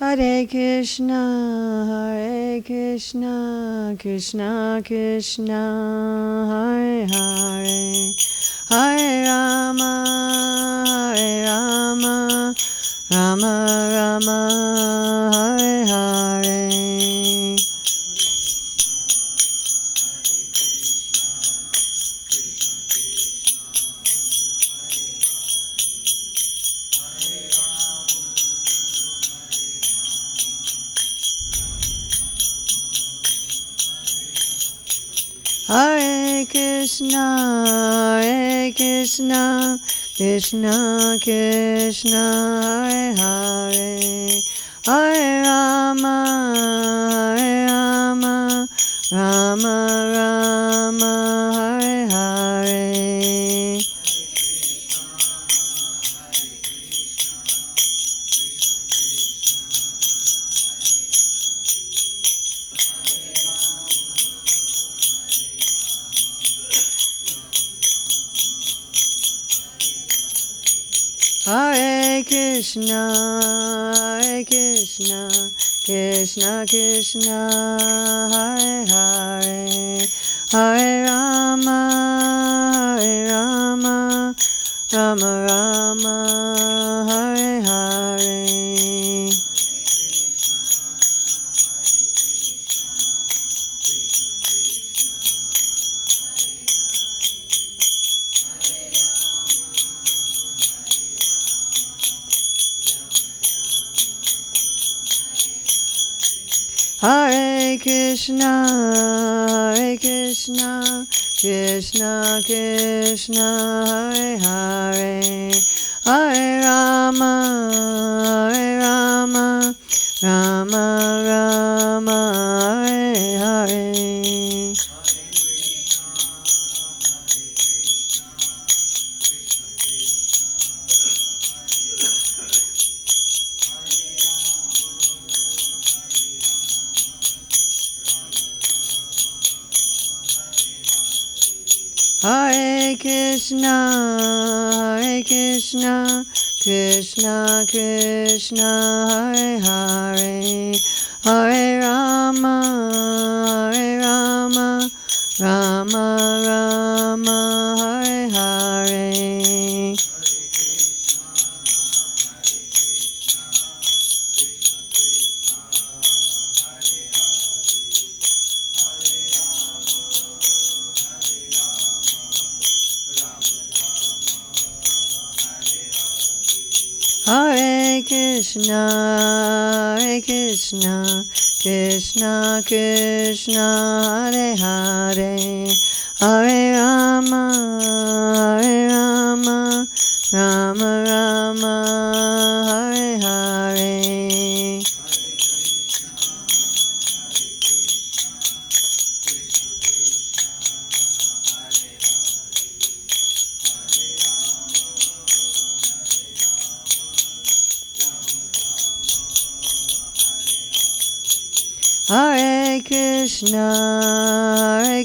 Hare Krishna, Krishna Krishna, Hare Hare, Hare Rama, Rama Rama, Hare Hare. Hare Krishna, Krishna Krishna, Hare Hare, Hare Rama, Rama Rama, Hare Hare. Hare Krishna, Krishna Krishna, Hare Hare, Hare Rama, Rama Rama, Hare Hare. Hare Krishna, Krishna Krishna, Hare Hare, Hare Rama, Rama Rama, Hare Hare. Hare Krishna, Krishna Krishna, Hare Hare, Hare Rama, Rama Rama, Hare Hare. Hare Krishna, Krishna Krishna, Hare Hare, Hare Rama, Rama Rama, Hare Hare. Hare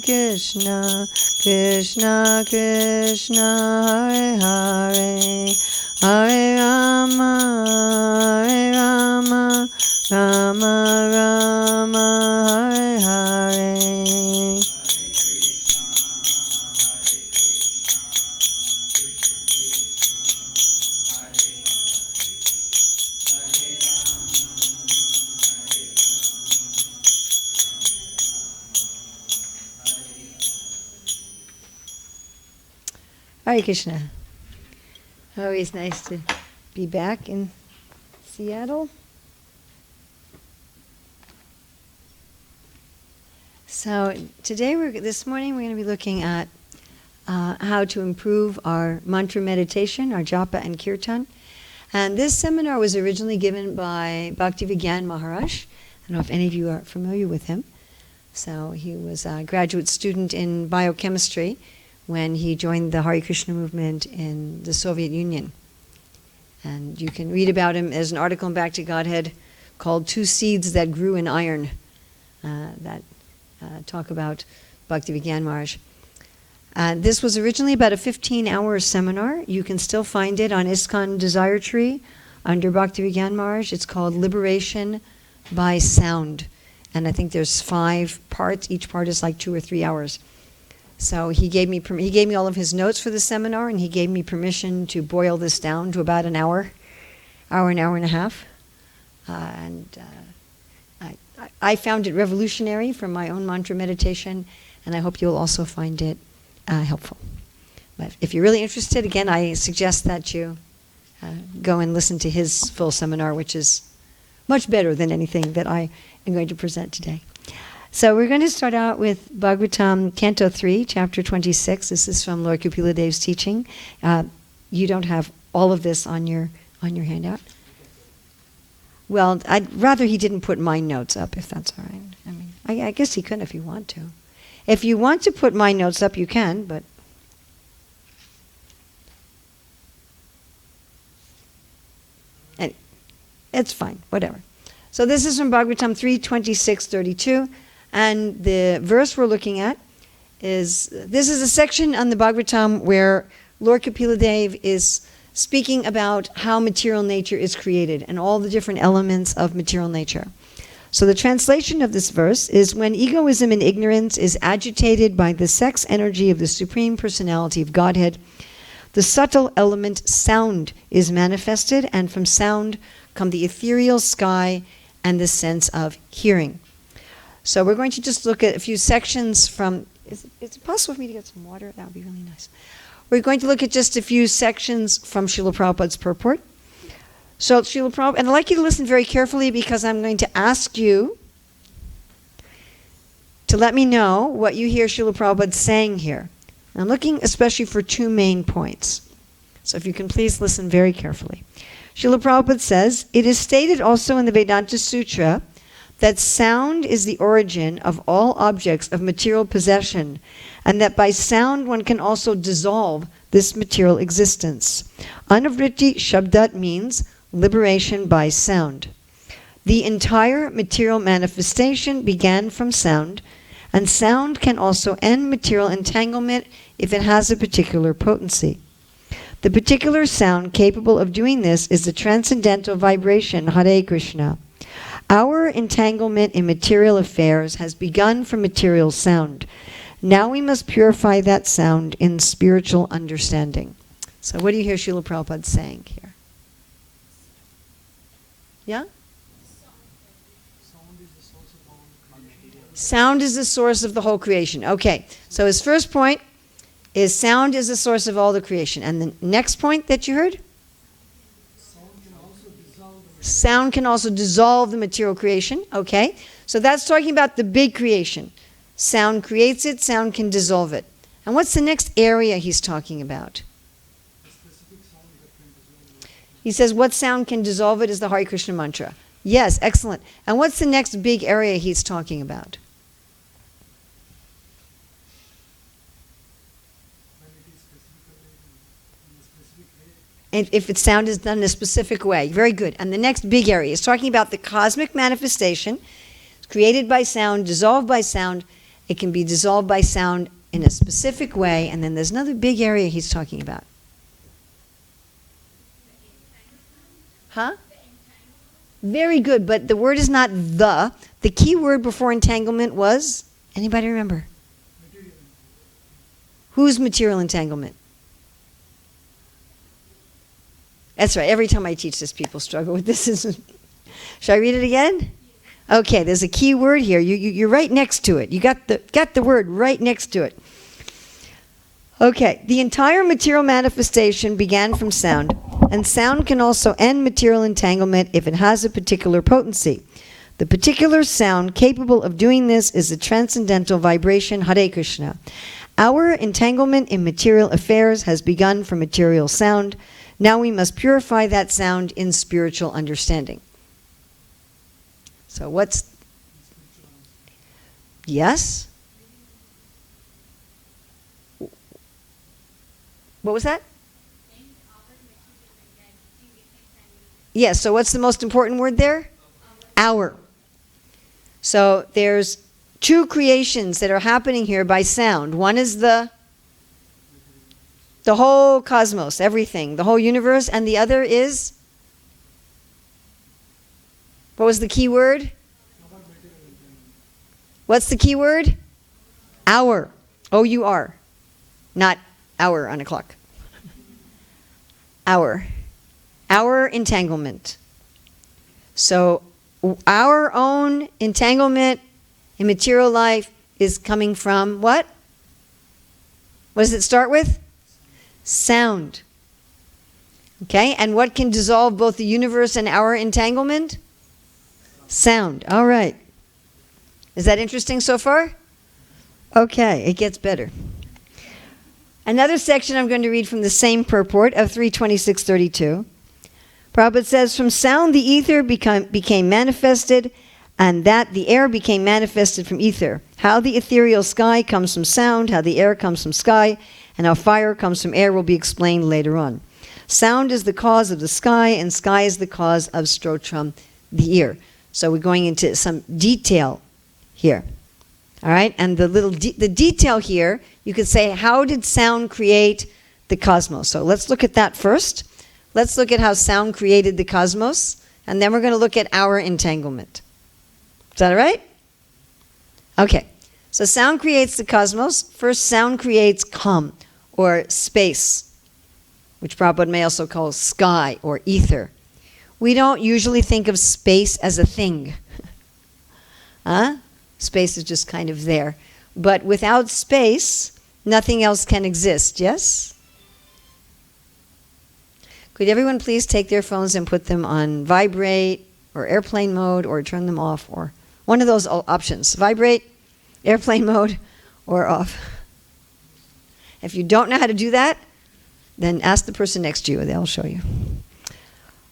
Krishna, Krishna Krishna, Hare Hare, Hare Rama, Rama Rama, Hare Hare. Hare Krishna. Always nice to be back in Seattle. So this morning we're going to be looking at how to improve our mantra meditation, our japa and kirtan. And this seminar was originally given by Bhaktivigyan Maharaj. I don't know if any of you are familiar with him. So he was a graduate student in biochemistry when he joined the Hare Krishna movement in the Soviet Union. And you can read about him as an article in Back to Godhead called Two Seeds That Grew in Iron, that talk about Bhaktivigyan Maharaj. This was originally about a 15-hour seminar. You can still find it on ISKCON Desire Tree under Bhaktivedanta Maharaj. It's called Liberation by Sound. And I think there's 5 parts. Each part is like 2 or 3 hours. So he gave me all of his notes for the seminar, and he gave me permission to boil this down to about an hour and a half. I found it revolutionary from my own mantra meditation, and I hope you'll also find it helpful. But if you're really interested, again, I suggest that you go and listen to his full seminar, which is much better than anything that I am going to present today. So we're going to start out with Bhagavatam, Canto 3, Chapter 26. This is from Lord Kapila Dev's teaching. You don't have all of this on your handout. Well, I'd rather he didn't put my notes up, if that's all right. I mean, I guess he could if you want to. If you want to put my notes up, you can, but... It's fine, whatever. So this is from Bhagavatam 3:26-32, and the verse we're looking at this is a section on the Bhagavatam where Lord Kapila Dev is speaking about how material nature is created and all the different elements of material nature. So the translation of this verse is, when egoism and ignorance is agitated by the sex energy of the Supreme Personality of Godhead, the subtle element sound is manifested, and from sound come the ethereal sky and the sense of hearing. So we're going to just look at a few sections from... Is it possible for me to get some water? That would be really nice. We're going to look at just a few sections from Srila Prabhupada's purport. So Srila Prabhupada, and I'd like you to listen very carefully, because I'm going to ask you to let me know what you hear Srila Prabhupada saying here. I'm looking especially for 2 main points. So if you can please listen very carefully. Srila Prabhupada says, it is stated also in the Vedanta Sutra that sound is the origin of all objects of material possession, and that by sound one can also dissolve this material existence. Anavritti Shabdat means liberation by sound. The entire material manifestation began from sound, and sound can also end material entanglement if it has a particular potency. The particular sound capable of doing this is the transcendental vibration, Hare Krishna. Our entanglement in material affairs has begun from material sound. Now we must purify that sound in spiritual understanding. So what do you hear Srila Prabhupada saying here? Yeah? Sound is the source of the whole creation. Okay, so his first point is sound is the source of all the creation. And the next point that you heard? Sound can also dissolve the material creation. Okay, so that's talking about the big creation. Sound creates it, sound can dissolve it. And what's the next area he's talking about? He says what sound can dissolve it is the Hare Krishna mantra. Yes, excellent. And what's the next big area he's talking about? If its sound is done in a specific way. Very good. And the next big area is talking about the cosmic manifestation. It's created by sound, dissolved by sound. It can be dissolved by sound in a specific way. And then there's another big area he's talking about. Huh? Very good, but the word is not the. The key word before entanglement was, anybody remember? Whose material entanglement? That's right. Every time I teach this, people struggle with this. Should I read it again? Okay, there's a key word here. You're right next to it. You got the word right next to it. Okay, the entire material manifestation began from sound, and sound can also end material entanglement if it has a particular potency. The particular sound capable of doing this is the transcendental vibration Hare Krishna. Our entanglement in material affairs has begun from material sound. Now we must purify that sound in spiritual understanding. So what's... Yes? What was that? Yes, so what's the most important word there? Our. So there's 2 creations that are happening here by sound. One is the whole cosmos, everything, the whole universe, and the other is What was the key word? What's the key word? Hour. O-U-R. Not hour on a clock. Hour. Our entanglement. So our own entanglement in material life is coming from what? What does it start with? Sound. Okay, and what can dissolve both the universe and our entanglement? Sound. All right. Is that interesting so far? Okay, it gets better. Another section I'm going to read from the same purport of 326.32. Prabhupada says, from sound the ether became manifested, and that the air became manifested from ether. How the ethereal sky comes from sound, how the air comes from sky, and how fire comes from air will be explained later on. Sound is the cause of the sky, and sky is the cause of strotram, the ear. So we're going into some detail here. All right, and the detail here, you could say, how did sound create the cosmos? So let's look at that first. Let's look at how sound created the cosmos, and then we're going to look at our entanglement. Is that all right? Okay, so sound creates the cosmos. First, sound creates kham, or space, which Prabhupada may also call sky or ether. We don't usually think of space as a thing. Huh? Space is just kind of there. But without space, nothing else can exist, yes? Could everyone please take their phones and put them on vibrate or airplane mode or turn them off, or one of those options. Vibrate, airplane mode, or off. If you don't know how to do that, then ask the person next to you. They'll show you.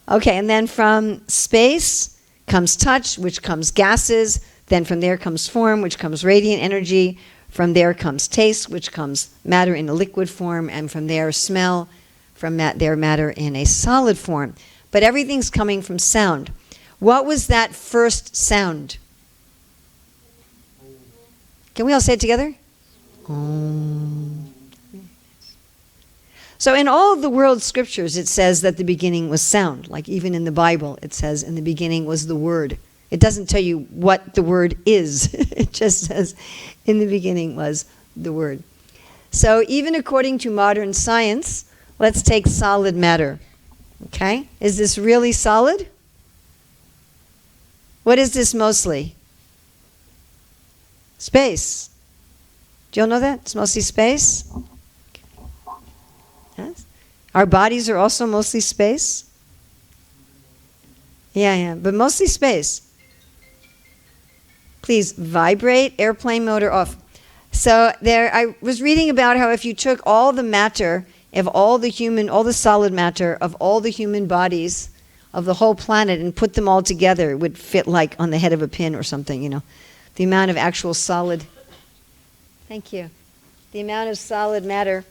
Okay, and then from space comes touch, which comes gases. Then from there comes form, which comes radiant energy. From there comes taste, which comes matter in a liquid form. And from there, smell. From there, matter in a solid form. But everything's coming from sound. What was that first sound? Can we all say it together? So in all of the world's scriptures, it says that the beginning was sound. Like even in the Bible, it says in the beginning was the Word. It doesn't tell you what the Word is. It just says in the beginning was the Word. So even according to modern science, let's take solid matter. Okay? Is this really solid? What is this mostly? Space. Do you all know that? It's mostly space. Yes? Our bodies are also mostly space. Yeah, but mostly space. Please vibrate, airplane motor off. So there, I was reading about how if you took all the matter of all the solid matter of all the human bodies of the whole planet and put them all together, it would fit like on the head of a pin or something, you know. The amount of actual solid, thank you. The amount of solid matter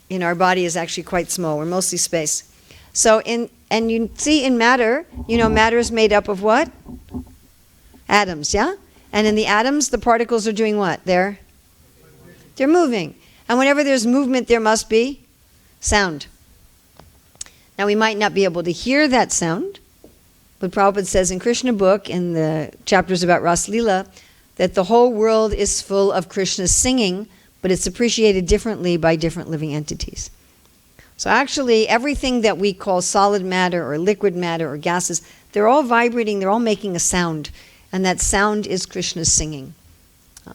in our body is actually quite small. We're mostly space. So and you see in matter, you know, matter is made up of what? Atoms, yeah? And in the atoms, the particles are doing what? They're moving. And whenever there's movement, there must be sound. Now, we might not be able to hear that sound, but Prabhupada says in Krishna book, in the chapters about Ras Lila, that the whole world is full of Krishna's singing, but it's appreciated differently by different living entities. So actually, everything that we call solid matter or liquid matter or gases, they're all vibrating, they're all making a sound, and that sound is Krishna's singing.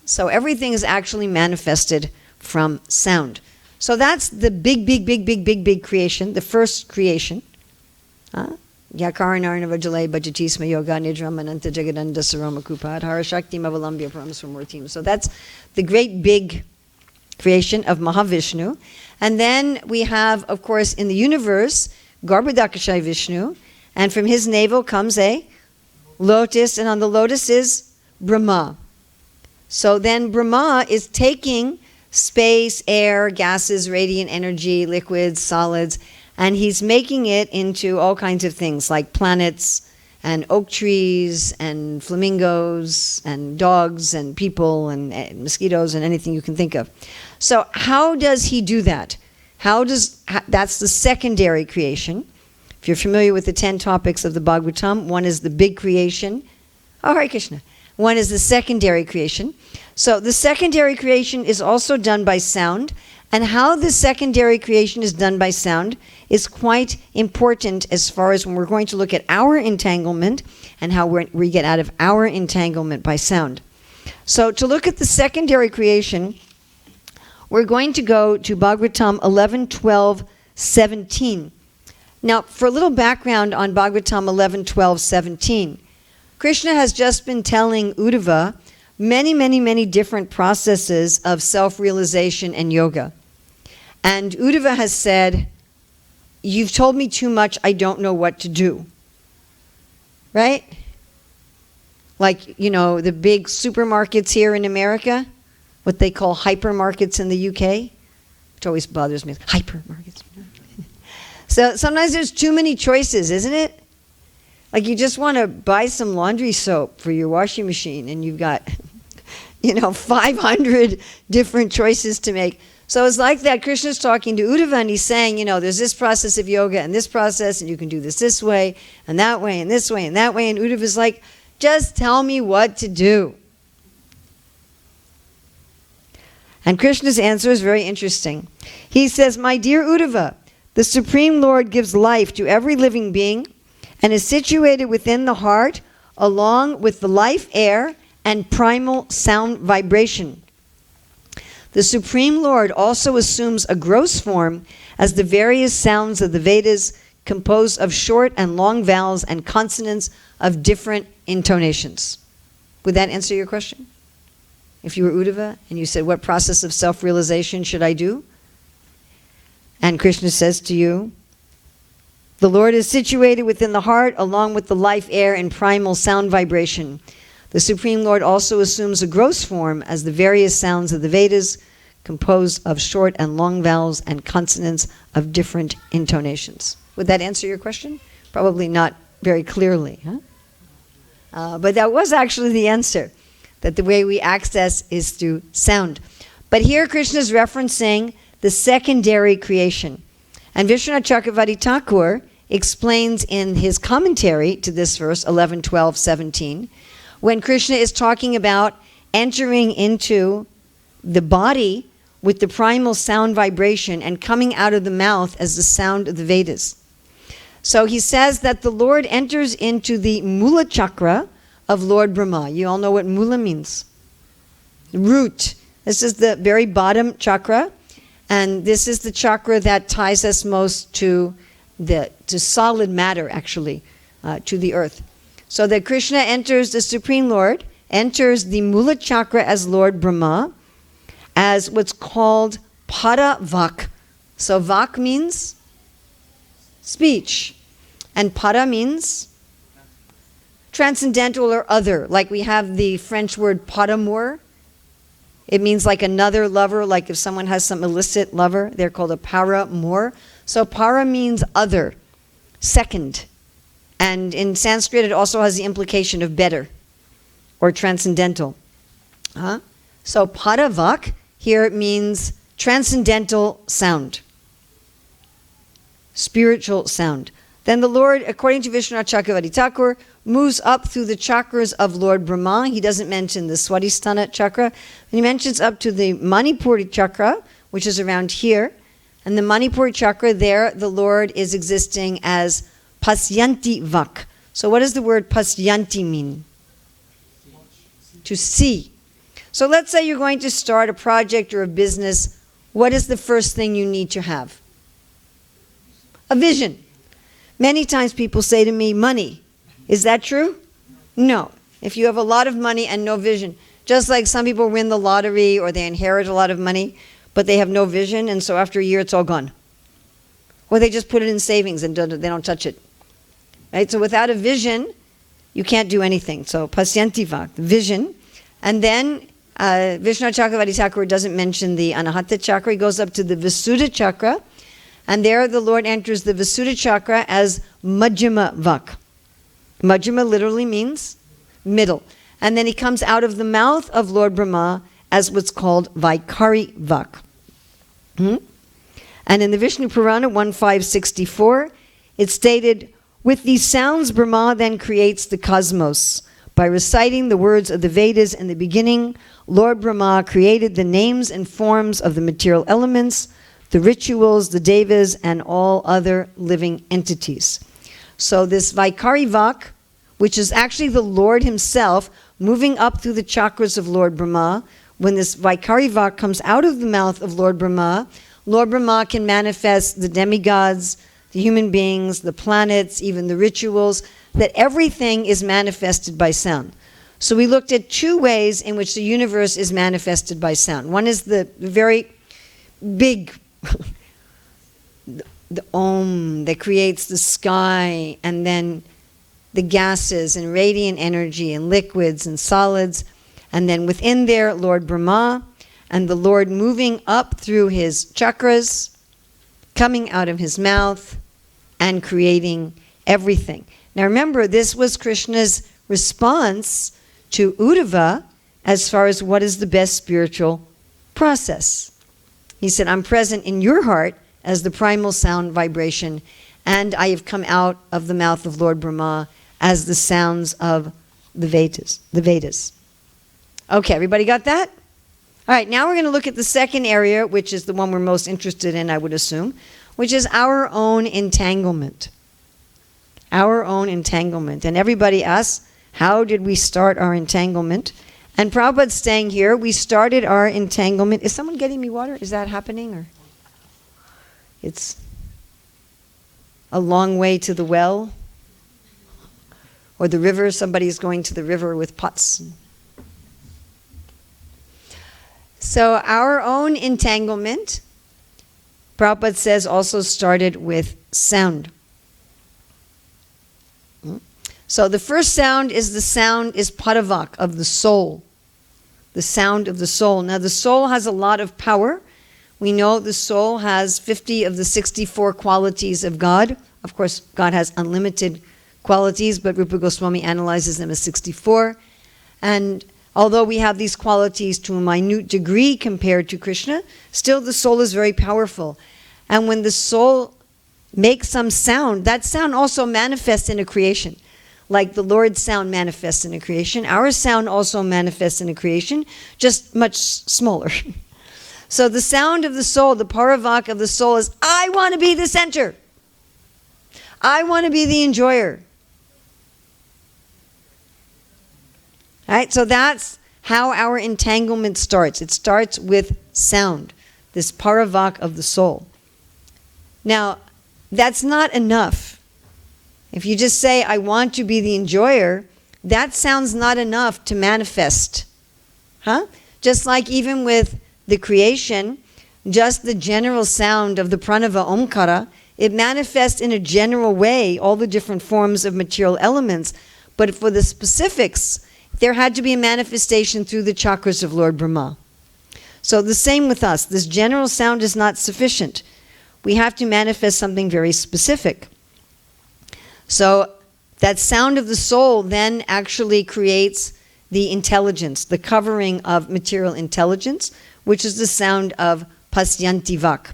So everything is actually manifested from sound. So that's the big creation, the first creation. Yakaranarnavajale Bhajatisma Yoga Nidram Ananta Jagadanda Saroma Kupad Harashakti Mavalambya Paramaswamurtim. So that's the great big creation of Mahavishnu. And then we have, of course, in the universe, Garbhodakashayi Vishnu, and from his navel comes a lotus, and on the lotus is Brahma. So then Brahma is taking space, air, gases, radiant energy, liquids, solids, and he's making it into all kinds of things like planets and oak trees and flamingos and dogs and people and mosquitoes and anything you can think of. So how does he do that? That's the secondary creation. If you're familiar with the 10 topics of the Bhagavatam, one is the big creation. Oh, Hare Krishna. One is the secondary creation. So the secondary creation is also done by sound. And how the secondary creation is done by sound is quite important as far as when we're going to look at our entanglement and how we get out of our entanglement by sound. So to look at the secondary creation, we're going to go to Bhagavatam 11, 12, 17. Now, for a little background on Bhagavatam 11, 12, 17, Krishna has just been telling Uddhava many different processes of self-realization and yoga. And Uddhava has said, you've told me too much, I don't know what to do. Right? Like, you know, the big supermarkets here in America, what they call hypermarkets in the UK. Which always bothers me. Hypermarkets. So sometimes there's too many choices, isn't it? Like you just want to buy some laundry soap for your washing machine and you've got, 500 different choices to make. So it's like that. Krishna's talking to Uddhava and he's saying, there's this process of yoga and this process and you can do this way and that way and this way and that way. And Uddhava's like, just tell me what to do. And Krishna's answer is very interesting. He says, my dear Uddhava, the Supreme Lord gives life to every living being and is situated within the heart along with the life air and primal sound vibration. The Supreme Lord also assumes a gross form as the various sounds of the Vedas composed of short and long vowels and consonants of different intonations. Would that answer your question? If you were Uddhava and you said, what process of self-realization should I do? And Krishna says to you, the Lord is situated within the heart along with the life air and primal sound vibration. The Supreme Lord also assumes a gross form as the various sounds of the Vedas composed of short and long vowels and consonants of different intonations. Would that answer your question? Probably not very clearly, huh? But that was actually the answer, that the way we access is through sound. But here Krishna is referencing the secondary creation. And Vishwanath Chakravarti Thakur explains in his commentary to this verse, 11, 12, 17, when Krishna is talking about entering into the body with the primal sound vibration and coming out of the mouth as the sound of the Vedas. So he says that the Lord enters into the Mula Chakra of Lord Brahma. You all know what Mula means. Root. This is the very bottom chakra, and this is the chakra that ties us most to solid matter, actually, to the earth. So that Krishna enters, the Supreme Lord, enters the Mula Chakra as Lord Brahma, as what's called Pada Vak. So Vak means speech, and Pada means transcendental or other. Like we have the French word par amour. It means like another lover, like if someone has some illicit lover, they're called a paramour. So para means other, second. And in Sanskrit, it also has the implication of better or transcendental. So padavak, here it means transcendental sound, spiritual sound. Then the Lord, according to Vishwanath Chakravarti Thakur, moves up through the chakras of Lord Brahma. He doesn't mention the Swadhisthana chakra. He mentions up to the Manipuri chakra, which is around here. And the Manipuri chakra, there the Lord is existing as Pasyanti Vak. So what does the word Pasyanti mean? To see. So let's say you're going to start a project or a business. What is the first thing you need to have? A vision. Many times people say to me, money. Is that true? No. If you have a lot of money and no vision, just like some people win the lottery or they inherit a lot of money, but they have no vision, and so after a year it's all gone. Or they just put it in savings and they don't touch it. Right? So without a vision, you can't do anything. So pasyantivak, vision. And then Vishwanath Chakravarti Thakur doesn't mention the Anahata chakra. He goes up to the Visuddha chakra. And there the Lord enters the Visuddha chakra as Majjhima Vak. Majjhima literally means middle. And then he comes out of the mouth of Lord Brahma as what's called Vaikari Vak. And in the Vishnu Purana 1564, It stated, with these sounds, Brahma then creates the cosmos. By reciting the words of the Vedas in the beginning, Lord Brahma created the names and forms of the material elements, the rituals, the devas, and all other living entities. So this Vaikari Vak, which is actually the Lord himself moving up through the chakras of Lord Brahma, when this Vaikari Vak comes out of the mouth of Lord Brahma can manifest the demigods, the human beings, the planets, even the rituals, that everything is manifested by sound. So we looked at two ways in which the universe is manifested by sound. One is the very big, the Om that creates the sky, and then the gases and radiant energy and liquids and solids. And then within there, Lord Brahma, and the Lord moving up through his chakras, coming out of his mouth, and creating everything. Now remember, this was Krishna's response to Uddhava as far as what is the best spiritual process. He said, I'm present in your heart as the primal sound vibration, and I have come out of the mouth of Lord Brahma as the sounds of the Vedas. Okay, everybody got that? All right, now we're going to look at the second area, which is the one we're most interested in, I would assume, which is our own entanglement. Our own entanglement. And everybody asks, how did we start our entanglement? And Prabhupada's staying here. We started our entanglement. Is someone getting me water? Is that happening? Or it's a long way to the well? Or the river? Somebody's going to the river with pots. So our own entanglement, Prabhupada says, also started with sound. So the first sound is Padavak, of the soul. The sound of the soul. Now the soul has a lot of power. We know the soul has 50 of the 64 qualities of God. Of course, God has unlimited qualities, but Rupa Goswami analyzes them as 64. And although we have these qualities to a minute degree compared to Krishna, still the soul is very powerful. And when the soul makes some sound, that sound also manifests in a creation. Like the Lord's sound manifests in a creation, our sound also manifests in a creation, just much smaller. So the sound of the soul, the paravak of the soul is, I want to be the center. I want to be the enjoyer. All right, so that's how our entanglement starts. It starts with sound, this paravak of the soul. Now, that's not enough. If you just say, I want to be the enjoyer, that sounds not enough to manifest. Just like even with the creation, just the general sound of the pranava omkara, it manifests in a general way all the different forms of material elements. But for the specifics, there had to be a manifestation through the chakras of Lord Brahma. So the same with us. This general sound is not sufficient. We have to manifest something very specific. So that sound of the soul then actually creates the intelligence, the covering of material intelligence, which is the sound of pasyanti vak.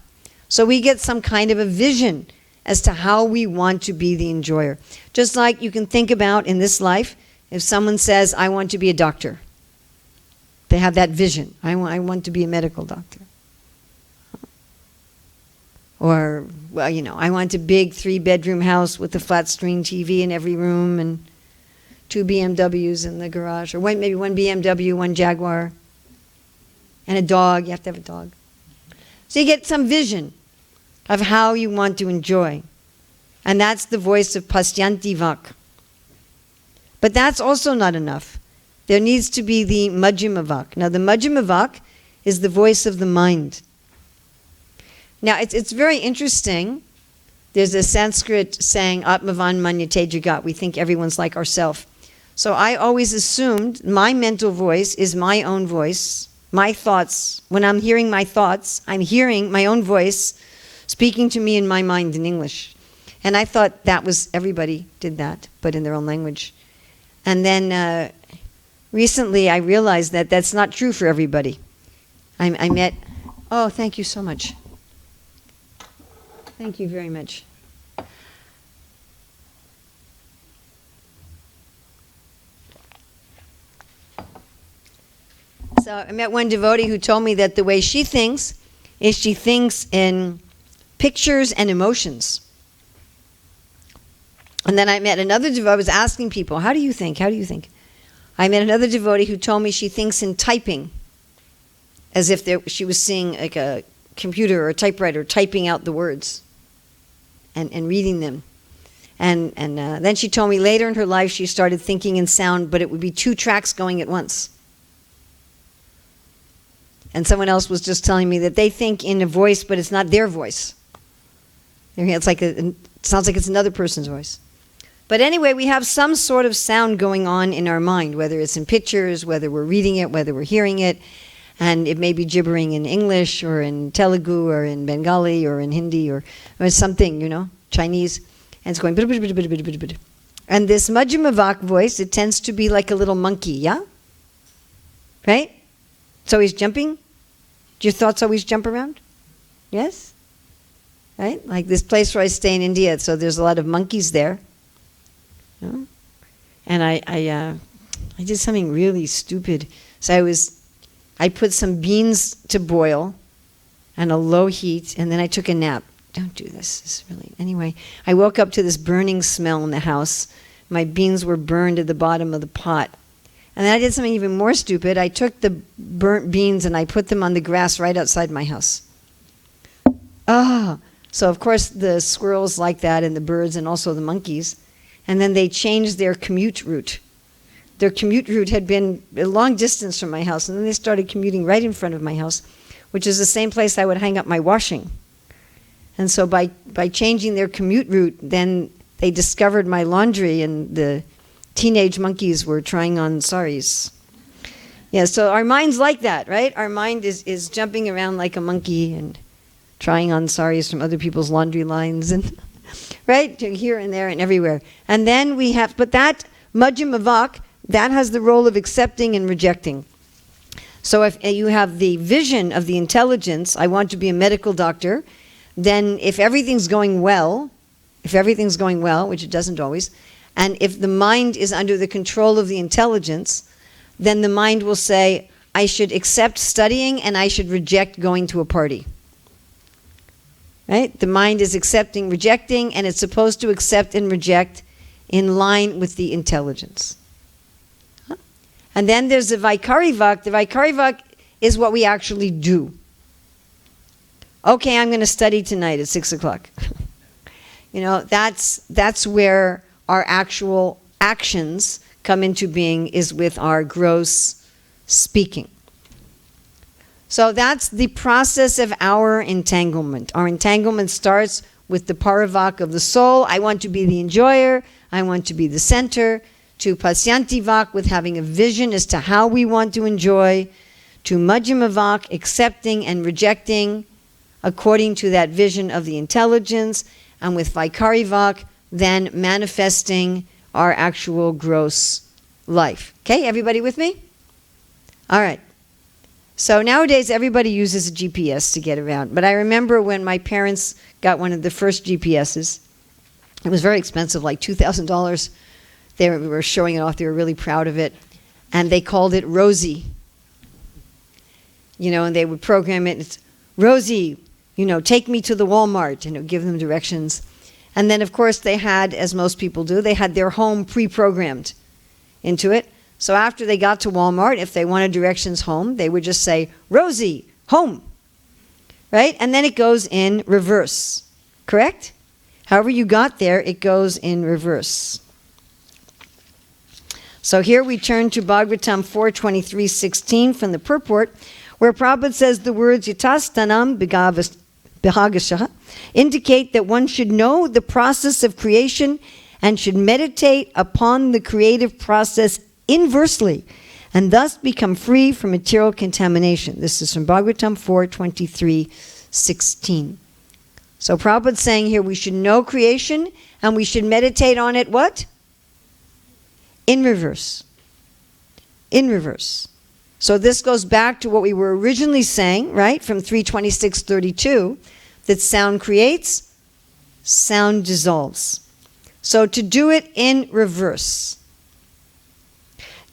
So we get some kind of a vision as to how we want to be the enjoyer. Just like you can think about in this life, if someone says, I want to be a doctor, they have that vision. I want to be a medical doctor. Or, well, I want a big 3-bedroom house with a flat screen TV in every room and 2 BMWs in the garage. Or maybe 1 BMW, 1 Jaguar, and a dog. You have to have a dog. So you get some vision of how you want to enjoy. And that's the voice of Pasyanti Vak. But that's also not enough. There needs to be the Majjhima Vak. Now the Majjhima Vak is the voice of the mind. Now, it's very interesting. There's a Sanskrit saying, Atmavan Manyate Jagat. We think everyone's like ourselves. So I always assumed my mental voice is my own voice, my thoughts. When I'm hearing my thoughts, I'm hearing my own voice speaking to me in my mind in English. And I thought that was, everybody did that, but in their own language. And then recently I realized that that's not true for everybody. I met, oh, thank you so much. Thank you very much. So I met one devotee who told me that the way she thinks is she thinks in pictures and emotions. And then I met another devotee. I was asking people, how do you think? How do you think? I met another devotee who told me she thinks in typing, as if she was seeing like a computer or a typewriter typing out the words and reading them. And then she told me later in her life she started thinking in sound, but it would be 2 tracks going at once. And someone else was just telling me that they think in a voice, but it's not their voice. It's like it sounds like it's another person's voice. But anyway, we have some sort of sound going on in our mind, whether it's in pictures, whether we're reading it, whether we're hearing it. And it may be gibbering in English or in Telugu or in Bengali or in Hindi or something, Chinese. And it's going... And this Majjhima Vak voice, it tends to be like a little monkey, yeah? Right? It's always jumping? Do your thoughts always jump around? Yes? Right? Like this place where I stay in India, so there's a lot of monkeys there. And I did something really stupid. So I put some beans to boil on a low heat, and then I took a nap. Don't do this. It's really... Anyway, I woke up to this burning smell in the house. My beans were burned at the bottom of the pot. And then I did something even more stupid. I took the burnt beans and I put them on the grass right outside my house. So of course the squirrels like that, and the birds, and also the monkeys. And then they changed their commute route. Their commute route had been a long distance from my house, and then they started commuting right in front of my house, which is the same place I would hang up my washing. And so by changing their commute route, then they discovered my laundry, and the teenage monkeys were trying on saris. Yeah, so our mind's like that, right? Our mind is jumping around like a monkey and trying on saris from other people's laundry lines, and right, here and there and everywhere. And then we have, but that Majjhima Vak, that has the role of accepting and rejecting. So if you have the vision of the intelligence, I want to be a medical doctor, then if everything's going well, which it doesn't always, and if the mind is under the control of the intelligence, then the mind will say, I should accept studying and I should reject going to a party. Right? The mind is accepting, rejecting, and it's supposed to accept and reject in line with the intelligence. And then there's the Vaikari Vak. The Vaikari Vak is what we actually do. Okay, I'm going to study tonight at 6 o'clock. That's where our actual actions come into being, is with our gross speaking. So that's the process of our entanglement. Our entanglement starts with the Paravak of the soul. I want to be the enjoyer. I want to be the center. To Pasyanti Vak, with having a vision as to how we want to enjoy. To Majjhima Vak, accepting and rejecting according to that vision of the intelligence. And with Vaikari Vak, then manifesting our actual gross life. Okay, everybody with me? All right. So nowadays everybody uses a GPS to get around. But I remember when my parents got one of the first GPSs. It was very expensive, like $2,000. They were showing it off. They were really proud of it. And they called it Rosie. And they would program it. It's, Rosie, take me to the Walmart, give them directions. And then, of course, they had, as most people do, they had their home pre-programmed into it. So after they got to Walmart, if they wanted directions home, they would just say, Rosie, home. Right? And then it goes in reverse. Correct? However you got there, it goes in reverse. So here we turn to Bhagavatam 4:23-16 from the purport, where Prabhupada says the words Yatastanam Bhagashaha indicate that one should know the process of creation and should meditate upon the creative process inversely and thus become free from material contamination. This is from Bhagavatam 4:23-16. So Prabhupada's saying here we should know creation and we should meditate on it what? In reverse. In reverse. So this goes back to what we were originally saying, right, from 3:26:32, that sound creates, sound dissolves. So to do it in reverse.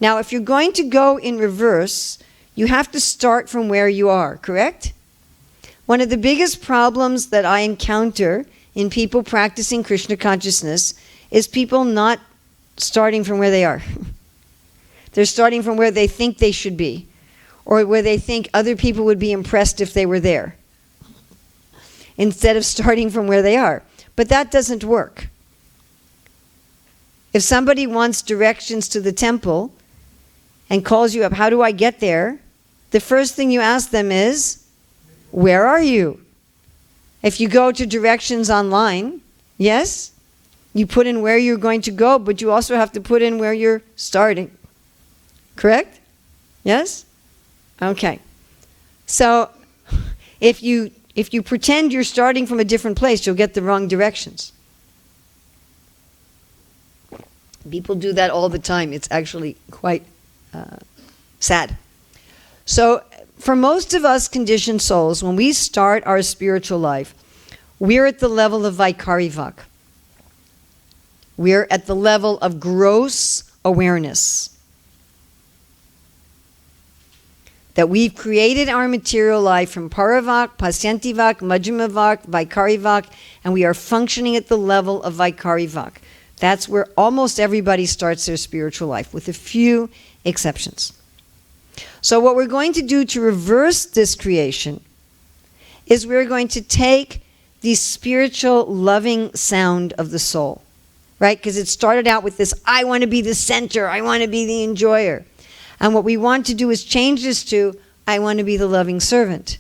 Now, if you're going to go in reverse, you have to start from where you are, correct? One of the biggest problems that I encounter in people practicing Krishna consciousness is people not starting from where they are. They're starting from where they think they should be, or where they think other people would be impressed if they were there, instead of starting from where they are. But that doesn't work. If somebody wants directions to the temple and calls you up, how do I get there? The first thing you ask them is, where are you? If you go to directions online, yes, you put in where you're going to go, but you also have to put in where you're starting. Correct? Yes? Okay. So if you pretend you're starting from a different place, you'll get the wrong directions. People do that all the time. It's actually quite sad. So for most of us conditioned souls, when we start our spiritual life, we're at the level of Vaikarivak. We're at the level of gross awareness. That we've created our material life from Paravak, Pasyantivak, Majjhimavak, Vaikarivak, and we are functioning at the level of Vaikarivak. That's where almost everybody starts their spiritual life, with a few exceptions. So what we're going to do to reverse this creation is we're going to take the spiritual loving sound of the soul, right? Because it started out with this, I want to be the center, I want to be the enjoyer. And what we want to do is change this to, I want to be the loving servant.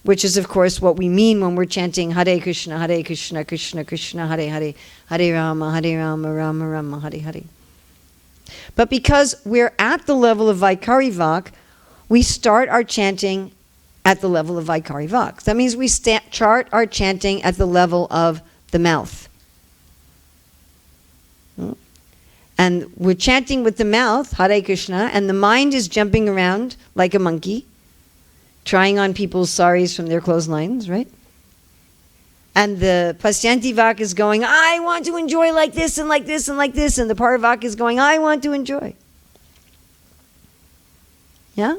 Which is, of course, what we mean when we're chanting Hare Krishna, Krishna Krishna, Hare Hare, Hare Rama, Rama Rama, Hare Hare. But because we're at the level of Vaikarivak, we start our chanting at the level of Vaikarivak. That means we start our chanting at the level of the mouth. And we're chanting with the mouth, Hare Krishna, and the mind is jumping around like a monkey, trying on people's saris from their clotheslines, right? And the Pasyantivak is going, I want to enjoy like this and like this and like this. And the Paravak is going, I want to enjoy. Yeah?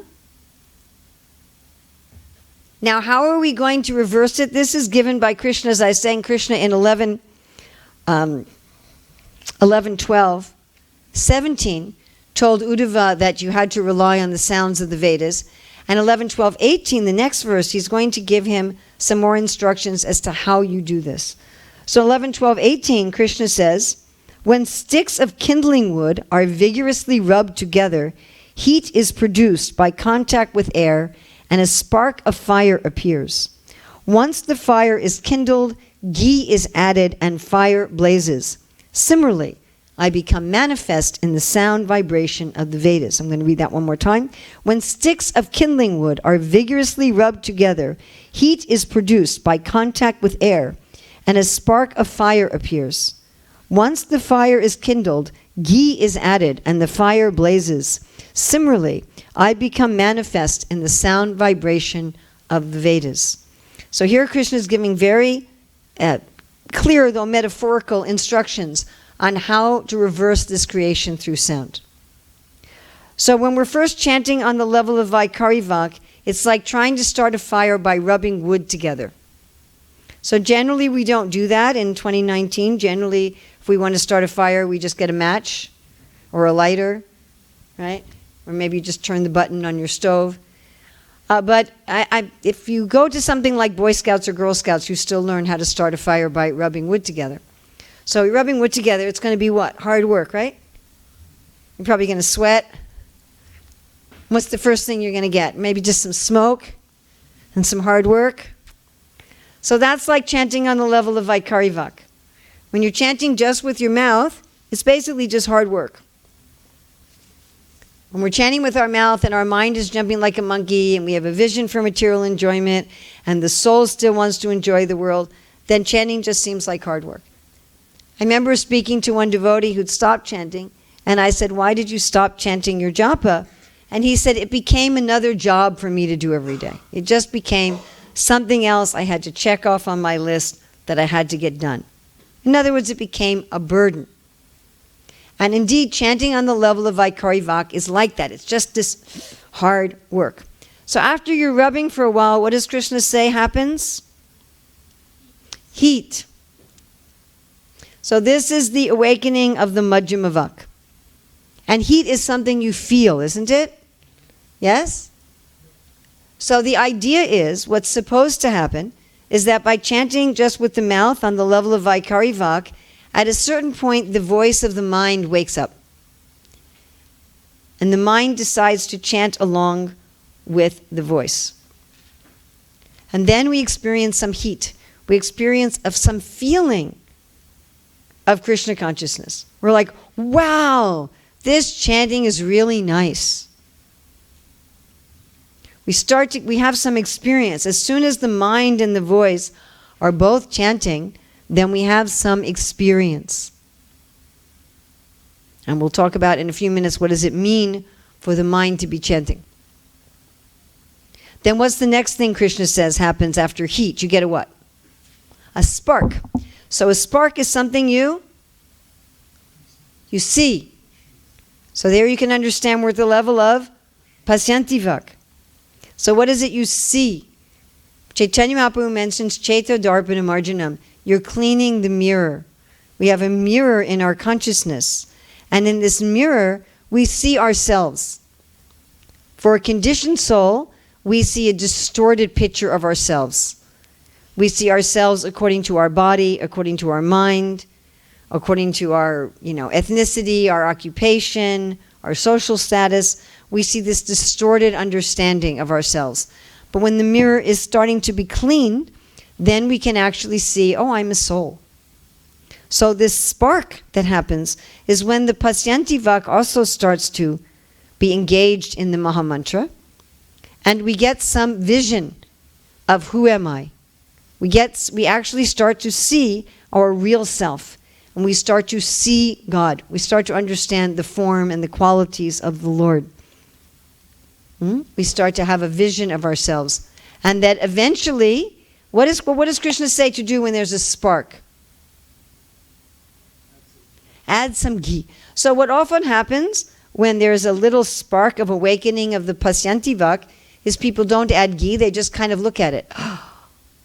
Now, how are we going to reverse it? This is given by Krishna, as I sang Krishna in 11:12. 17 told Uddhava that you had to rely on the sounds of the Vedas. And 11:12:18, the next verse, he's going to give him some more instructions as to how you do this. So 11:12:18, Krishna says, when sticks of kindling wood are vigorously rubbed together, heat is produced by contact with air, and a spark of fire appears. Once the fire is kindled, ghee is added, and fire blazes. Similarly, I become manifest in the sound vibration of the Vedas. I'm going to read that one more time. When sticks of kindling wood are vigorously rubbed together, heat is produced by contact with air, and a spark of fire appears. Once the fire is kindled, ghee is added, and the fire blazes. Similarly, I become manifest in the sound vibration of the Vedas. So here Krishna is giving very clear, though metaphorical, instructions on how to reverse this creation through sound. So when we're first chanting on the level of Vaikarivak, it's like trying to start a fire by rubbing wood together. So generally we don't do that in 2019. Generally, if we want to start a fire, we just get a match or a lighter, right? Or maybe you just turn the button on your stove. But if you go to something like Boy Scouts or Girl Scouts, you still learn how to start a fire by rubbing wood together. So you're rubbing wood together, it's going to be what? Hard work, right? You're probably going to sweat. What's the first thing you're going to get? Maybe just some smoke and some hard work. So that's like chanting on the level of Vaikarivak. When you're chanting just with your mouth, it's basically just hard work. When we're chanting with our mouth and our mind is jumping like a monkey and we have a vision for material enjoyment and the soul still wants to enjoy the world, then chanting just seems like hard work. I remember speaking to one devotee who'd stopped chanting, and I said, why did you stop chanting your japa? And he said, it became another job for me to do every day. It just became something else I had to check off on my list that I had to get done. In other words, it became a burden. And indeed, chanting on the level of Vaikari Vak is like that. It's just this hard work. So after you're rubbing for a while, what does Krishna say happens? Heat. So this is the awakening of the Madhyama Vak. And heat is something you feel, isn't it? Yes? So the idea is, what's supposed to happen is that by chanting just with the mouth on the level of Vaikari Vak, at a certain point the voice of the mind wakes up. And the mind decides to chant along with the voice. And then we experience some heat. We experience of some feeling of Krishna consciousness. We're like, wow, this chanting is really nice. We have some experience. As soon as the mind and the voice are both chanting, then we have some experience. And we'll talk about in a few minutes what does it mean for the mind to be chanting. Then what's the next thing Krishna says happens after heat? You get a what? A spark. So a spark is something you see. So there you can understand we're at the level of Pasyanti Vak. So what is it you see? Chaitanya Mahaprabhu mentions Chaito Darpana Marjanam. You're cleaning the mirror. We have a mirror in our consciousness. And in this mirror, we see ourselves. For a conditioned soul, we see a distorted picture of ourselves. We see ourselves according to our body, according to our mind, according to our, ethnicity, our occupation, our social status. We see this distorted understanding of ourselves. But when the mirror is starting to be cleaned, then we can actually see, oh, I'm a soul. So this spark that happens is when the Pasyanti Vak also starts to be engaged in the Mahamantra, and we get some vision of who am I. We actually start to see our real self, and we start to see God. We start to understand the form and the qualities of the Lord. We start to have a vision of ourselves. And that eventually, what does Krishna say to do when there's a spark? Add some ghee. So what often happens when there's a little spark of awakening of the Pasyanti Vak is people don't add ghee, they just kind of look at it.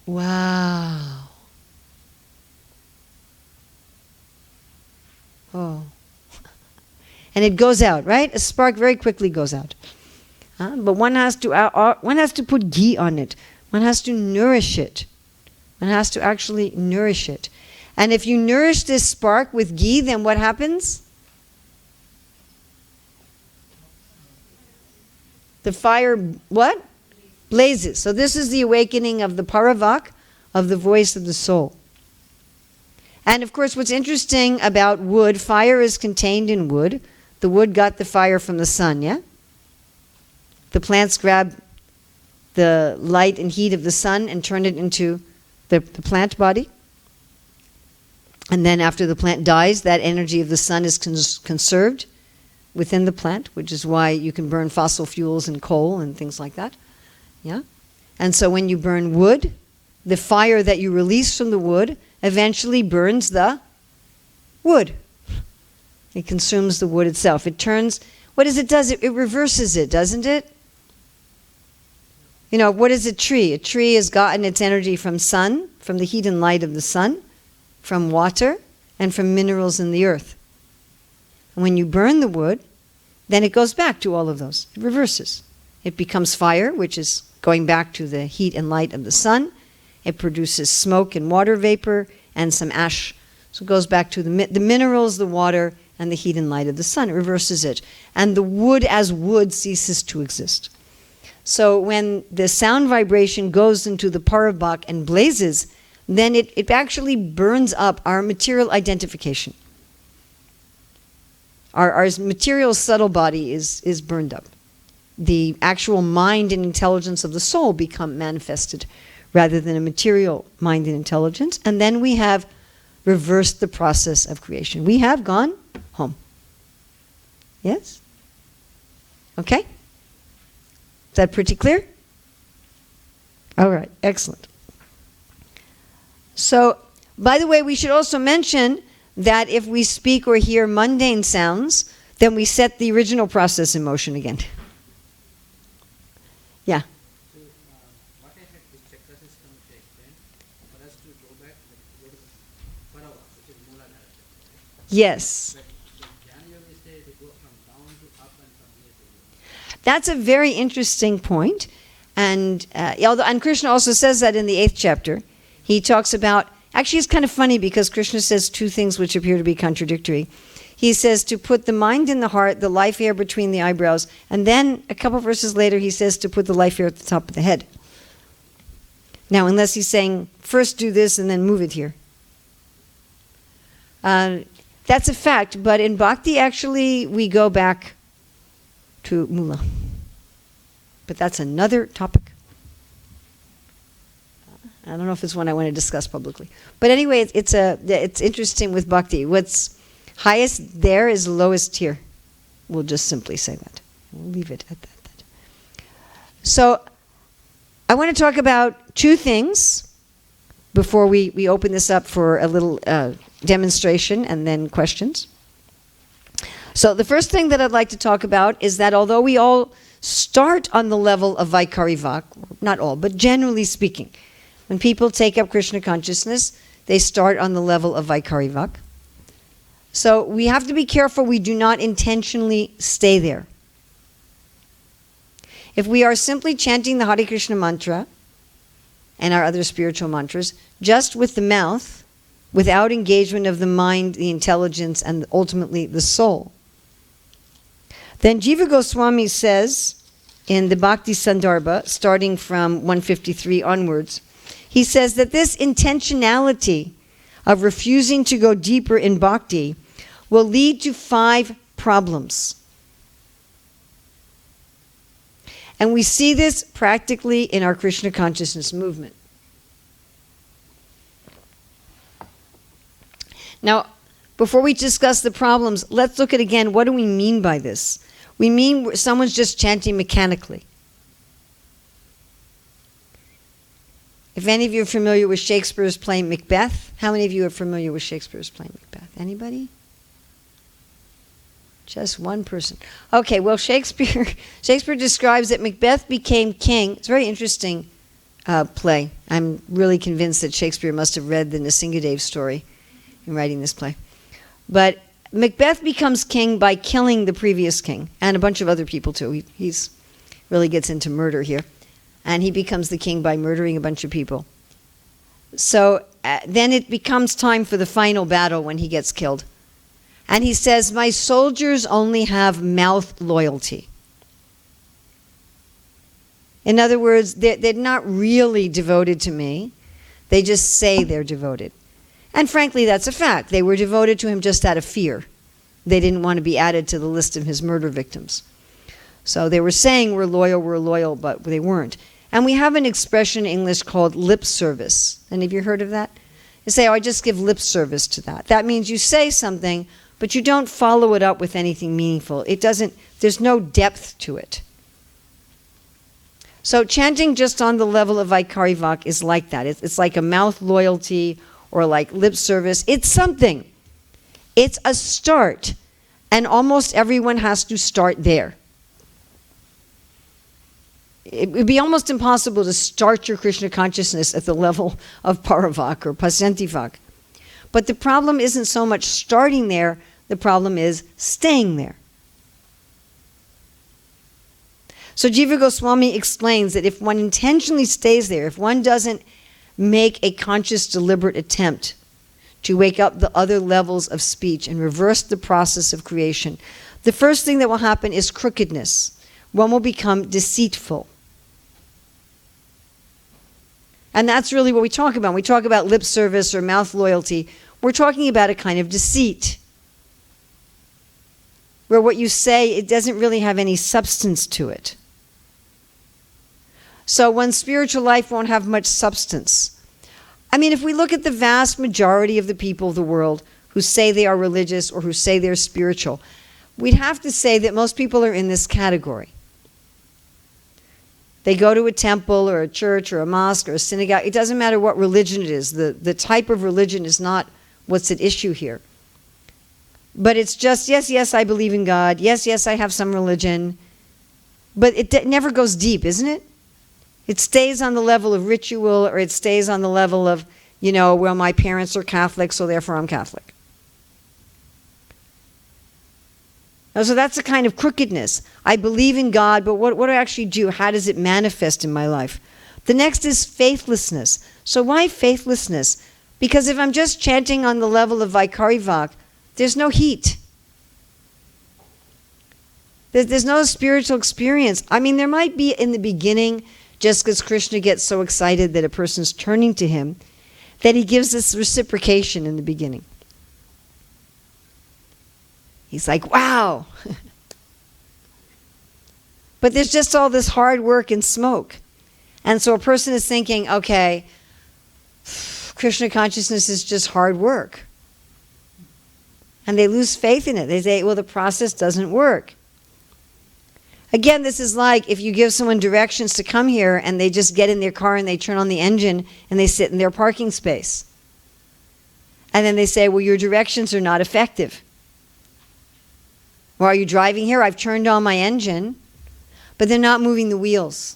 Wow. Oh. And it goes out, right? A spark very quickly goes out. But one has to put ghee on it. One has to nourish it. One has to actually nourish it. And if you nourish this spark with ghee, then what happens? The fire, what? Blazes. So this is the awakening of the Paravak, of the voice of the soul. And of course, what's interesting about wood, fire is contained in wood. The wood got the fire from the sun, yeah? The plants grab the light and heat of the sun and turn it into the plant body. And then after the plant dies, that energy of the sun is conserved within the plant, which is why you can burn fossil fuels and coal and things like that. Yeah? And so when you burn wood, the fire that you release from the wood eventually burns the wood. It consumes the wood itself. It turns, what does it do? It reverses it, doesn't it? What is a tree? A tree has gotten its energy from sun, from the heat and light of the sun, from water, and from minerals in the earth. And when you burn the wood, then it goes back to all of those. It reverses. It becomes fire, which is going back to the heat and light of the sun. It produces smoke and water vapor and some ash. So it goes back to the minerals, the water, and the heat and light of the sun. It reverses it. And the wood as wood ceases to exist. So when the sound vibration goes into the Paravak and blazes, then it actually burns up our material identification. Our material subtle body is burned up. The actual mind and intelligence of the soul become manifested rather than a material mind and intelligence. And then we have reversed the process of creation. We have gone home. Yes? Okay? Is that pretty clear? All right, excellent. So, by the way, we should also mention that if we speak or hear mundane sounds, then we set the original process in motion again. Yeah. So, what I had this chakra system to explain, for us to go back, go to the Parava, which is Moola Narada. Yes. But the Jnana Yoga say they go from down to up and from here to here. That's a very interesting point. And and Krishna also says that in the 8th chapter. He talks about, actually it's kind of funny because Krishna says two things which appear to be contradictory. He says to put the mind in the heart, the life hair between the eyebrows, and then a couple verses later he says to put the life hair at the top of the head. Now, unless he's saying, first do this and then move it here. That's a fact, but in Bhakti actually we go back to Mula. But that's another topic. I don't know if it's one I want to discuss publicly. But anyway, it's interesting with Bhakti. What's highest there is lowest here. We'll just simply say that. We'll leave it at that. So I want to talk about two things before we open this up for a little demonstration and then questions. So the first thing that I'd like to talk about is that although we all start on the level of Vaikari Vak, not all, but generally speaking, when people take up Krishna consciousness, they start on the level of Vaikari Vak. So we have to be careful we do not intentionally stay there. If we are simply chanting the Hare Krishna mantra and our other spiritual mantras just with the mouth, without engagement of the mind, the intelligence, and ultimately the soul, then Jiva Goswami says in the Bhakti Sandarbha, starting from 153 onwards, he says that this intentionality of refusing to go deeper in bhakti will lead to 5 problems. And we see this practically in our Krishna consciousness movement. Now, before we discuss the problems, let's look at again, what do we mean by this? We mean someone's just chanting mechanically. If any of you are familiar with Shakespeare's play Macbeth, how many of you are familiar with Shakespeare's play Macbeth? Anybody? Just one person. Okay, well, Shakespeare describes that Macbeth became king. It's a very interesting play. I'm really convinced that Shakespeare must have read the Nrsingadev story in writing this play. But Macbeth becomes king by killing the previous king, and a bunch of other people too. He's really gets into murder here. And he becomes the king by murdering a bunch of people. So then it becomes time for the final battle when he gets killed. And he says, my soldiers only have mouth loyalty. In other words, they're not really devoted to me. They just say they're devoted. And frankly, that's a fact. They were devoted to him just out of fear. They didn't want to be added to the list of his murder victims. So they were saying we're loyal, but they weren't. And we have an expression in English called lip service. Any of you heard of that? You say, oh, I just give lip service to that. That means you say something, but you don't follow it up with anything meaningful. There's no depth to it. So chanting just on the level of Vaikari Vak is like that. It's like a mouth loyalty or like lip service. It's something. It's a start. And almost everyone has to start there. It would be almost impossible to start your Krishna consciousness at the level of Paravak or Pasantivak. But the problem isn't so much starting there, the problem is staying there. So Jiva Goswami explains that if one intentionally stays there, if one doesn't make a conscious, deliberate attempt to wake up the other levels of speech and reverse the process of creation, the first thing that will happen is crookedness. One will become deceitful. And that's really what we talk about. When we talk about lip service or mouth loyalty, we're talking about a kind of deceit. Where what you say, it doesn't really have any substance to it. So one's spiritual life won't have much substance. I mean, if we look at the vast majority of the people of the world who say they are religious or who say they're spiritual, we'd have to say that most people are in this category. They go to a temple or a church or a mosque or a synagogue. It doesn't matter what religion it is. The type of religion is not what's at issue here. But it's just, yes, yes, I believe in God. Yes, yes, I have some religion. But it never goes deep, isn't it? It stays on the level of ritual, or it stays on the level of, well, my parents are Catholic, so therefore I'm Catholic. So that's a kind of crookedness. I believe in God, but what do I actually do? How does it manifest in my life? The next is faithlessness. So why faithlessness? Because if I'm just chanting on the level of Vaikarivak, there's no heat. There's no spiritual experience. I mean, there might be in the beginning, just because Krishna gets so excited that a person's turning to him, that he gives this reciprocation in the beginning. He's like, wow. But there's just all this hard work and smoke. And so a person is thinking, okay, Krishna consciousness is just hard work. And they lose faith in it. They say, well, the process doesn't work. Again, this is like if you give someone directions to come here and they just get in their car and they turn on the engine and they sit in their parking space. And then they say, well, your directions are not effective. Or are you driving here? I've turned on my engine, but they're not moving the wheels.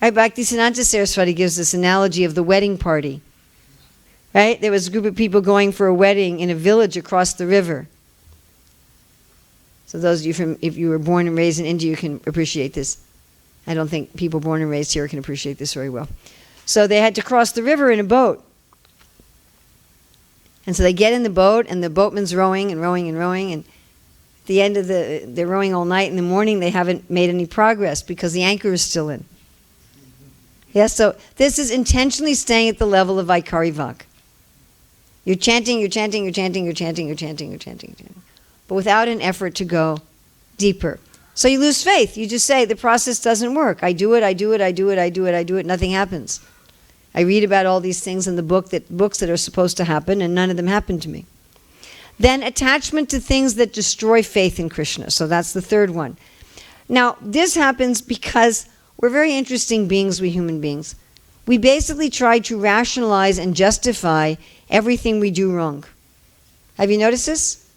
Right? Bhaktisiddhanta Saraswati gives this analogy of the wedding party. Right? There was a group of people going for a wedding in a village across the river. So those of you if you were born and raised in India, you can appreciate this. I don't think people born and raised here can appreciate this very well. So they had to cross the river in a boat. And so they get in the boat, and the boatman's rowing and rowing and rowing, and at the end of they're rowing all night. In the morning, they haven't made any progress because the anchor is still in. Yes, so this is intentionally staying at the level of Vaikarivak. You're chanting, you're chanting, you're chanting, you're chanting, you're chanting, you're chanting, you're chanting, but without an effort to go deeper. So you lose faith. You just say, the process doesn't work. I do it, I do it, I do it, I do it, I do it, nothing happens. I read about all these things in the books that are supposed to happen, and none of them happen to me. Then attachment to things that destroy faith in Krishna. So that's the third one. Now, this happens because we're very interesting beings, we human beings. We basically try to rationalize and justify everything we do wrong. Have you noticed this?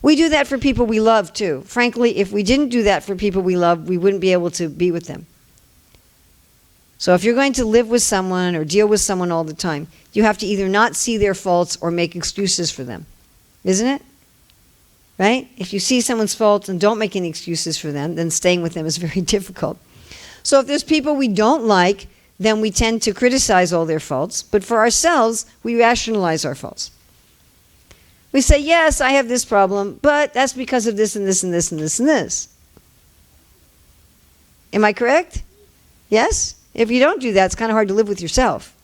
We do that for people we love, too. Frankly, if we didn't do that for people we love, we wouldn't be able to be with them. So if you're going to live with someone or deal with someone all the time, you have to either not see their faults or make excuses for them. Isn't it? Right? If you see someone's faults and don't make any excuses for them, then staying with them is very difficult. So if there's people we don't like, then we tend to criticize all their faults. But for ourselves, we rationalize our faults. We say, yes, I have this problem, but that's because of this and this and this and this and this. Am I correct? Yes? If you don't do that, it's kind of hard to live with yourself.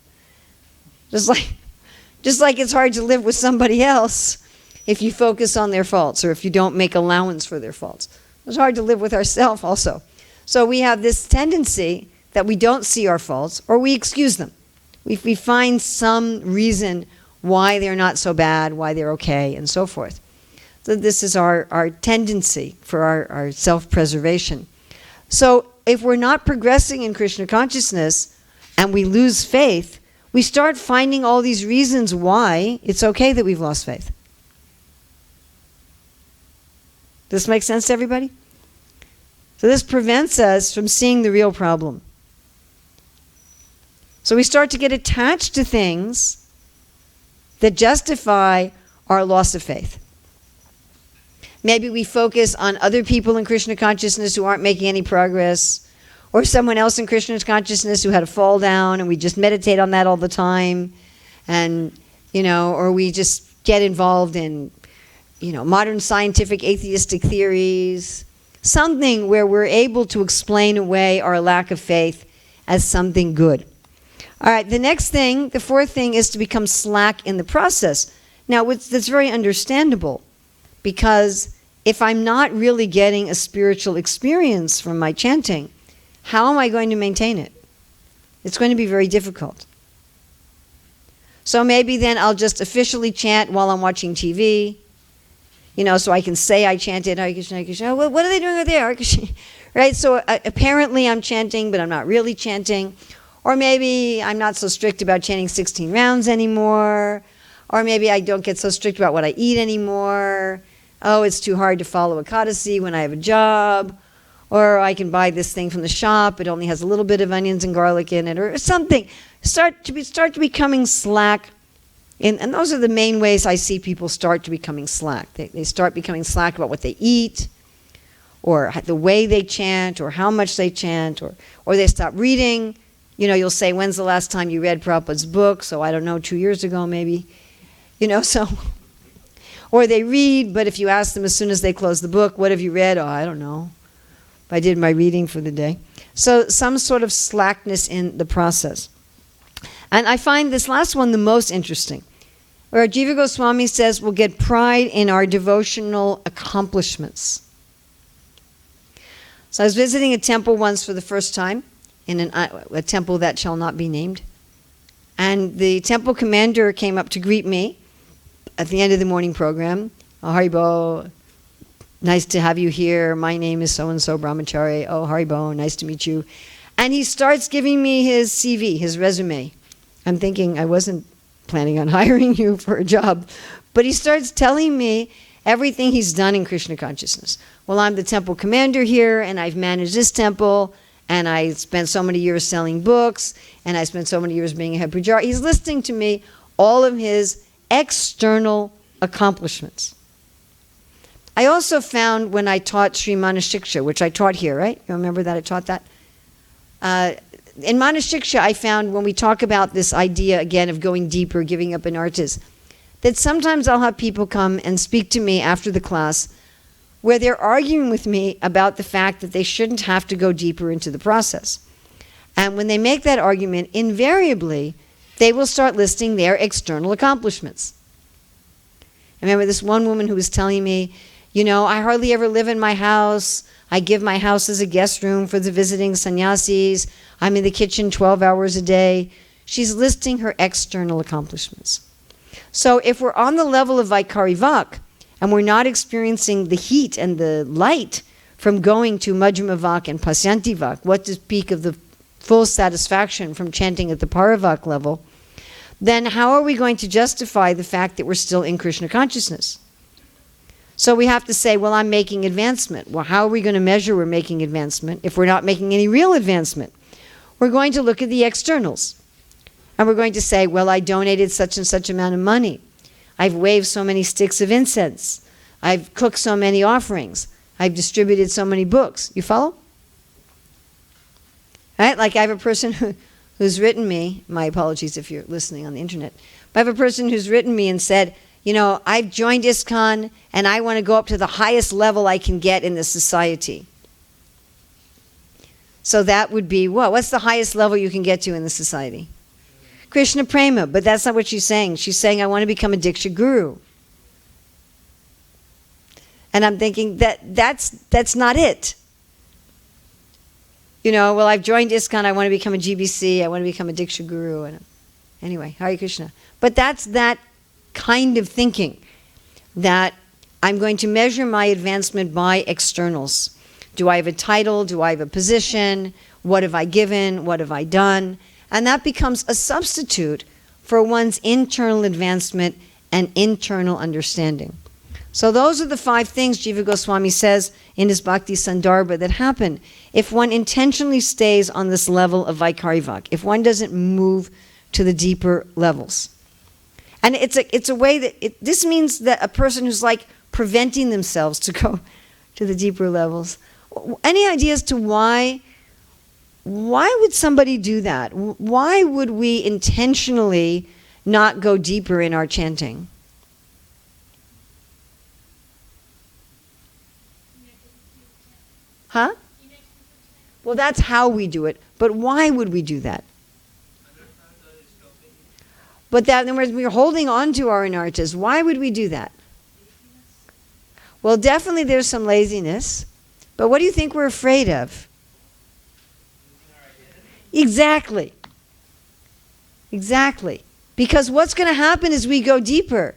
Just like it's hard to live with somebody else if you focus on their faults or if you don't make allowance for their faults. It's hard to live with ourselves also. So we have this tendency that we don't see our faults or we excuse them. We find some reason why they're not so bad, why they're okay, and so forth. So this is our tendency for our self-preservation. So if we're not progressing in Krishna consciousness and we lose faith, we start finding all these reasons why it's okay that we've lost faith. Does this make sense to everybody? So this prevents us from seeing the real problem. So we start to get attached to things that justify our loss of faith. Maybe we focus on other people in Krishna consciousness who aren't making any progress, or someone else in Krishna consciousness who had a fall down, and we just meditate on that all the time, and or we just get involved in modern scientific atheistic theories, something where we're able to explain away our lack of faith as something good. All right, the fourth thing is to become slack in the process. Now, that's very understandable, because if I'm not really getting a spiritual experience from my chanting, how am I going to maintain it? It's going to be very difficult. So maybe then I'll just officially chant while I'm watching TV, so I can say I chanted Hare Krishna, Hare Krishna. Well, what are they doing over there? Hare Krishna. Right? So apparently I'm chanting, but I'm not really chanting. Or maybe I'm not so strict about chanting 16 rounds anymore. Or maybe I don't get so strict about what I eat anymore. Oh, it's too hard to follow Ekadasi when I have a job. Or I can buy this thing from the shop. It only has a little bit of onions and garlic in it, or something. Start to becoming slack. And those are the main ways I see people start to becoming slack. They start becoming slack about what they eat, or the way they chant, or how much they chant, or they stop reading. You know, you'll say, when's the last time you read Prabhupada's book? So I don't know, 2 years ago maybe. You know, so... Or they read, but if you ask them as soon as they close the book, what have you read? Oh, I don't know. I did my reading for the day. So some sort of slackness in the process. And I find this last one the most interesting, where Jiva Goswami says we'll get pride in our devotional accomplishments. So I was visiting a temple once for the first time, in a temple that shall not be named. And the temple commander came up to greet me at the end of the morning program. Oh, Haribo, nice to have you here. My name is so-and-so Brahmachari. Oh, Haribo, nice to meet you. And he starts giving me his CV, his resume. I'm thinking, I wasn't planning on hiring you for a job. But he starts telling me everything he's done in Krishna consciousness. Well, I'm the temple commander here, and I've managed this temple, and I spent so many years selling books, and I spent so many years being a head pujari. He's listing to me all of his external accomplishments. I also found when I taught Sri Manashiksha, which I taught here, right? You remember that I taught that? In Manashiksha, I found when we talk about this idea, again, of going deeper, giving up anartas, that sometimes I'll have people come and speak to me after the class where they're arguing with me about the fact that they shouldn't have to go deeper into the process. And when they make that argument, invariably, they will start listing their external accomplishments. I remember this one woman who was telling me, you know, I hardly ever live in my house. I give my house as a guest room for the visiting sannyasis. I'm in the kitchen 12 hours a day. She's listing her external accomplishments. So if we're on the level of Vaikari Vak, and we're not experiencing the heat and the light from going to Majjhima Vak and Pasyanti Vak, what to speak of the full satisfaction from chanting at the Paravak level, then how are we going to justify the fact that we're still in Krishna consciousness? So we have to say, well, I'm making advancement. Well, how are we going to measure we're making advancement if we're not making any real advancement? We're going to look at the externals. And we're going to say, well, I donated such and such amount of money. I've waved so many sticks of incense. I've cooked so many offerings. I've distributed so many books. You follow? Right? Like I have a person who's written me, my apologies if you're listening on the internet, but I have a person who's written me and said, you know, I've joined ISKCON and I want to go up to the highest level I can get in the society. So that would be what? What's the highest level you can get to in the society? Krishna Prema, but that's not what she's saying. She's saying, I want to become a Diksha Guru. And I'm thinking, that's not it. You know, well, I've joined ISKCON, I want to become a GBC, I want to become a Diksha Guru. And anyway, Hare Krishna. But that's that kind of thinking, that I'm going to measure my advancement by externals. Do I have a title? Do I have a position? What have I given? What have I done? And that becomes a substitute for one's internal advancement and internal understanding. So those are the 5 things Jiva Goswami says in his Bhakti Sandarbha that happen if one intentionally stays on this level of Vaikari Vak, if one doesn't move to the deeper levels. And it's a way that, this means that a person who's like preventing themselves to go to the deeper levels. Any ideas to why would somebody do that? Why would we intentionally not go deeper in our chanting? Huh? Well, that's how we do it. But why would we do that? But that, in other words, we're holding on to our anartas. Why would we do that? Well, definitely there's some laziness. But what do you think we're afraid of? Exactly. Exactly. Because what's going to happen as we go deeper?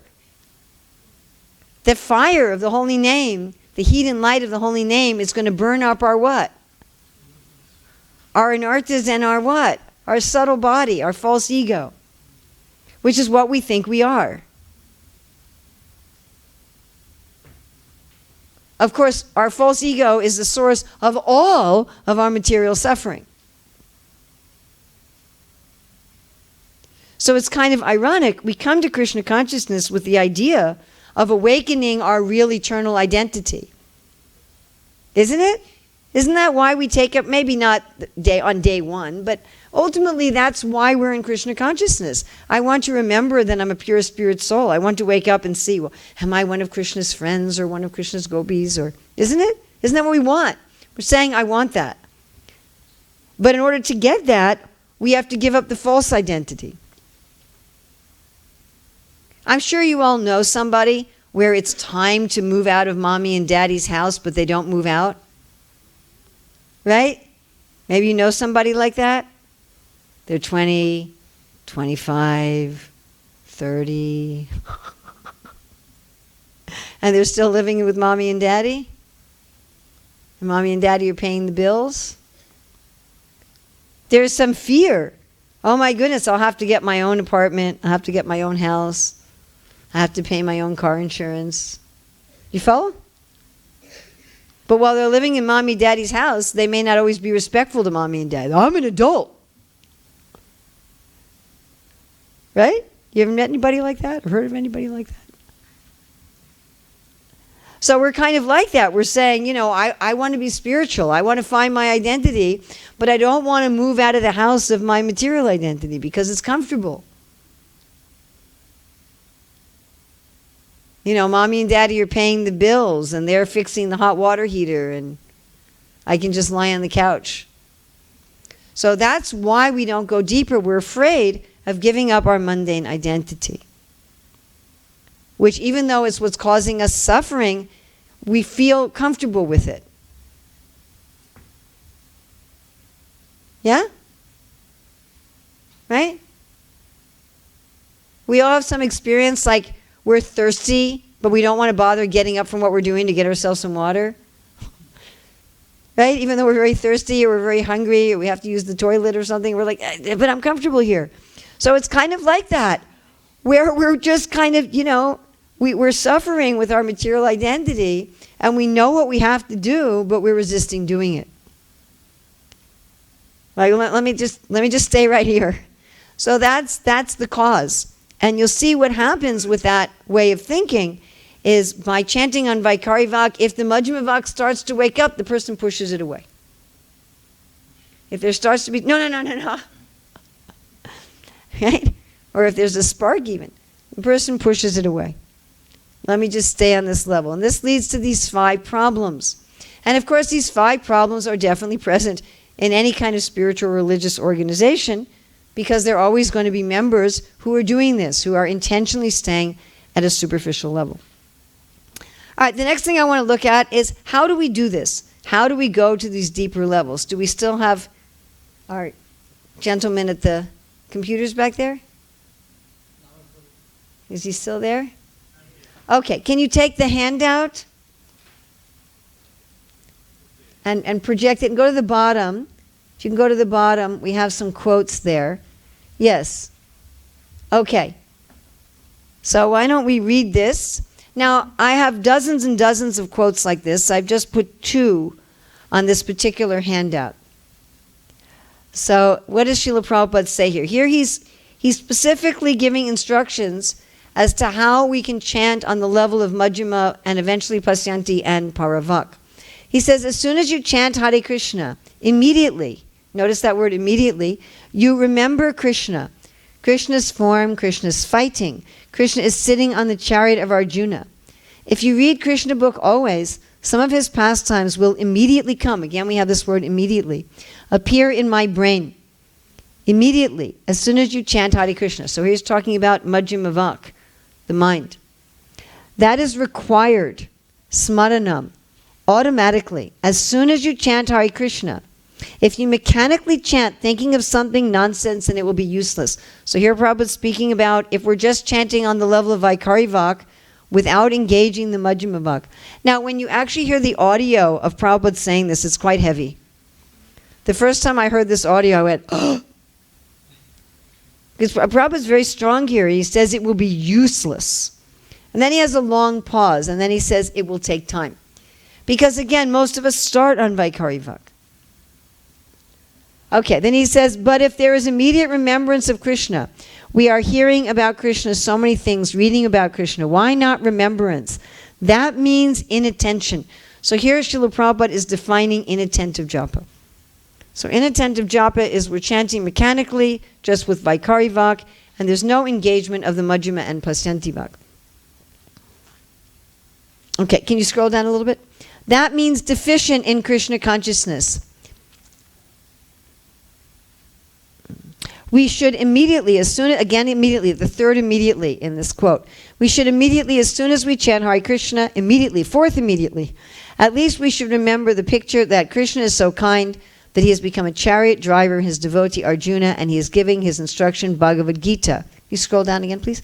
The fire of the holy name, the heat and light of the holy name is going to burn up our what? Our anartas and our what? Our subtle body, our false ego, which is what we think we are. of course, our false ego is the source of all of our material suffering. So it's kind of ironic. We come to Krishna consciousness with the idea of awakening our real eternal identity. Isn't it? Isn't that why we take up, maybe not on day one, but ultimately that's why we're in Krishna consciousness. I want to remember that I'm a pure spirit soul. I want to wake up and see, well, am I one of Krishna's friends or one of Krishna's gopis? Or isn't it? Isn't that what we want? We're saying, I want that. But in order to get that, we have to give up the false identity. I'm sure you all know somebody where it's time to move out of mommy and daddy's house, but they don't move out. Right? Maybe you know somebody like that. They're 20, 25, 30. And they're still living with mommy and daddy. And mommy and daddy are paying the bills. There's some fear. Oh my goodness, I'll have to get my own apartment. I'll have to get my own house. I have to pay my own car insurance. You follow? But while they're living in mommy and daddy's house, they may not always be respectful to mommy and dad. I'm an adult. Right? You ever met anybody like that? Or heard of anybody like that? So we're kind of like that. We're saying, I want to be spiritual. I want to find my identity, but I don't want to move out of the house of my material identity because it's comfortable. Mommy and daddy are paying the bills and they're fixing the hot water heater and I can just lie on the couch. So that's why we don't go deeper. We're afraid of giving up our mundane identity, which even though it's what's causing us suffering, we feel comfortable with it. Yeah? Right? We all have some experience like we're thirsty, but we don't want to bother getting up from what we're doing to get ourselves some water. Right? Even though we're very thirsty or we're very hungry or we have to use the toilet or something, we're like, but I'm comfortable here. So it's kind of like that, where we're just kind of, we're suffering with our material identity and we know what we have to do, but we're resisting doing it. Like, let me just stay right here. So that's the cause. And you'll see what happens with that way of thinking is by chanting on Vaikari Vak, if the Majjhima Vak starts to wake up, the person pushes it away. If there starts to be, no. Right? Or if there's a spark even, the person pushes it away. Let me just stay on this level. And this leads to these 5 problems. And of course, these 5 problems are definitely present in any kind of spiritual or religious organization, because there are always going to be members who are doing this, who are intentionally staying at a superficial level. All right, the next thing I want to look at is how do we do this? How do we go to these deeper levels? Do we still have our gentleman at the computers back there? Is he still there? Okay, can you take the handout and project it and go to the bottom? If you can go to the bottom, we have some quotes there. Yes. Okay. So why don't we read this? Now, I have dozens and dozens of quotes like this. I've just put 2 on this particular handout. So what does Srila Prabhupada say here? Here he's specifically giving instructions as to how we can chant on the level of Majjhima and eventually Pasyanti and Paravak. He says, as soon as you chant Hare Krishna, immediately, notice that word immediately, you remember Krishna. Krishna's form, Krishna's fighting. Krishna is sitting on the chariot of Arjuna. If you read Krishna book always, some of his pastimes will immediately come. Again, we have this word immediately. Appear in my brain. Immediately, as soon as you chant Hare Krishna. So he's talking about Majjhima Vak, the mind. That is required, smaranam, automatically. As soon as you chant Hare Krishna, if you mechanically chant thinking of something nonsense, then it will be useless. So here Prabhupada's speaking about if we're just chanting on the level of Vaikari Vak without engaging the Majjhima Vak. Now, when you actually hear the audio of Prabhupada saying this, it's quite heavy. The first time I heard this audio, I went, oh! Because Prabhupada's very strong here. He says it will be useless. And then he has a long pause, and then he says it will take time. Because again, most of us start on Vaikari Vak. Okay, then he says, but if there is immediate remembrance of Krishna, we are hearing about Krishna so many things, reading about Krishna. Why not remembrance? That means inattention. So here Srila Prabhupada is defining inattentive japa. So inattentive japa is we're chanting mechanically, just with Vaikari Vak, and there's no engagement of the Madhyama and Pasyanti Vak. Okay, can you scroll down a little bit? That means deficient in Krishna consciousness. We should immediately, immediately, the third immediately in this quote, we should immediately, as soon as we chant Hare Krishna, fourth immediately, at least we should remember the picture that Krishna is so kind that he has become a chariot driver, his devotee Arjuna, and he is giving his instruction Bhagavad Gita. You scroll down again, please.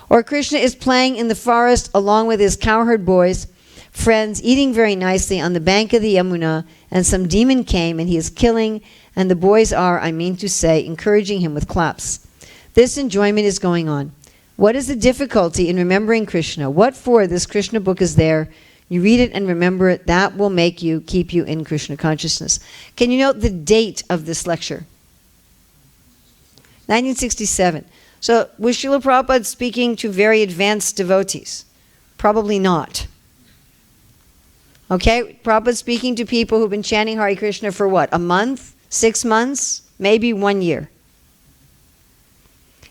Or Krishna is playing in the forest along with his cowherd boys, friends, eating very nicely on the bank of the Yamuna, and some demon came and he is killing, and the boys are, I mean to say, encouraging him with claps. This enjoyment is going on. What is the difficulty in remembering Krishna? What for? This Krishna book is there. You read it and remember it. That will keep you in Krishna consciousness. Can you note the date of this lecture? 1967. So was Srila Prabhupada speaking to very advanced devotees? Probably not. Okay, Prabhupada speaking to people who've been chanting Hare Krishna for what? A month? 6 months? Maybe 1 year.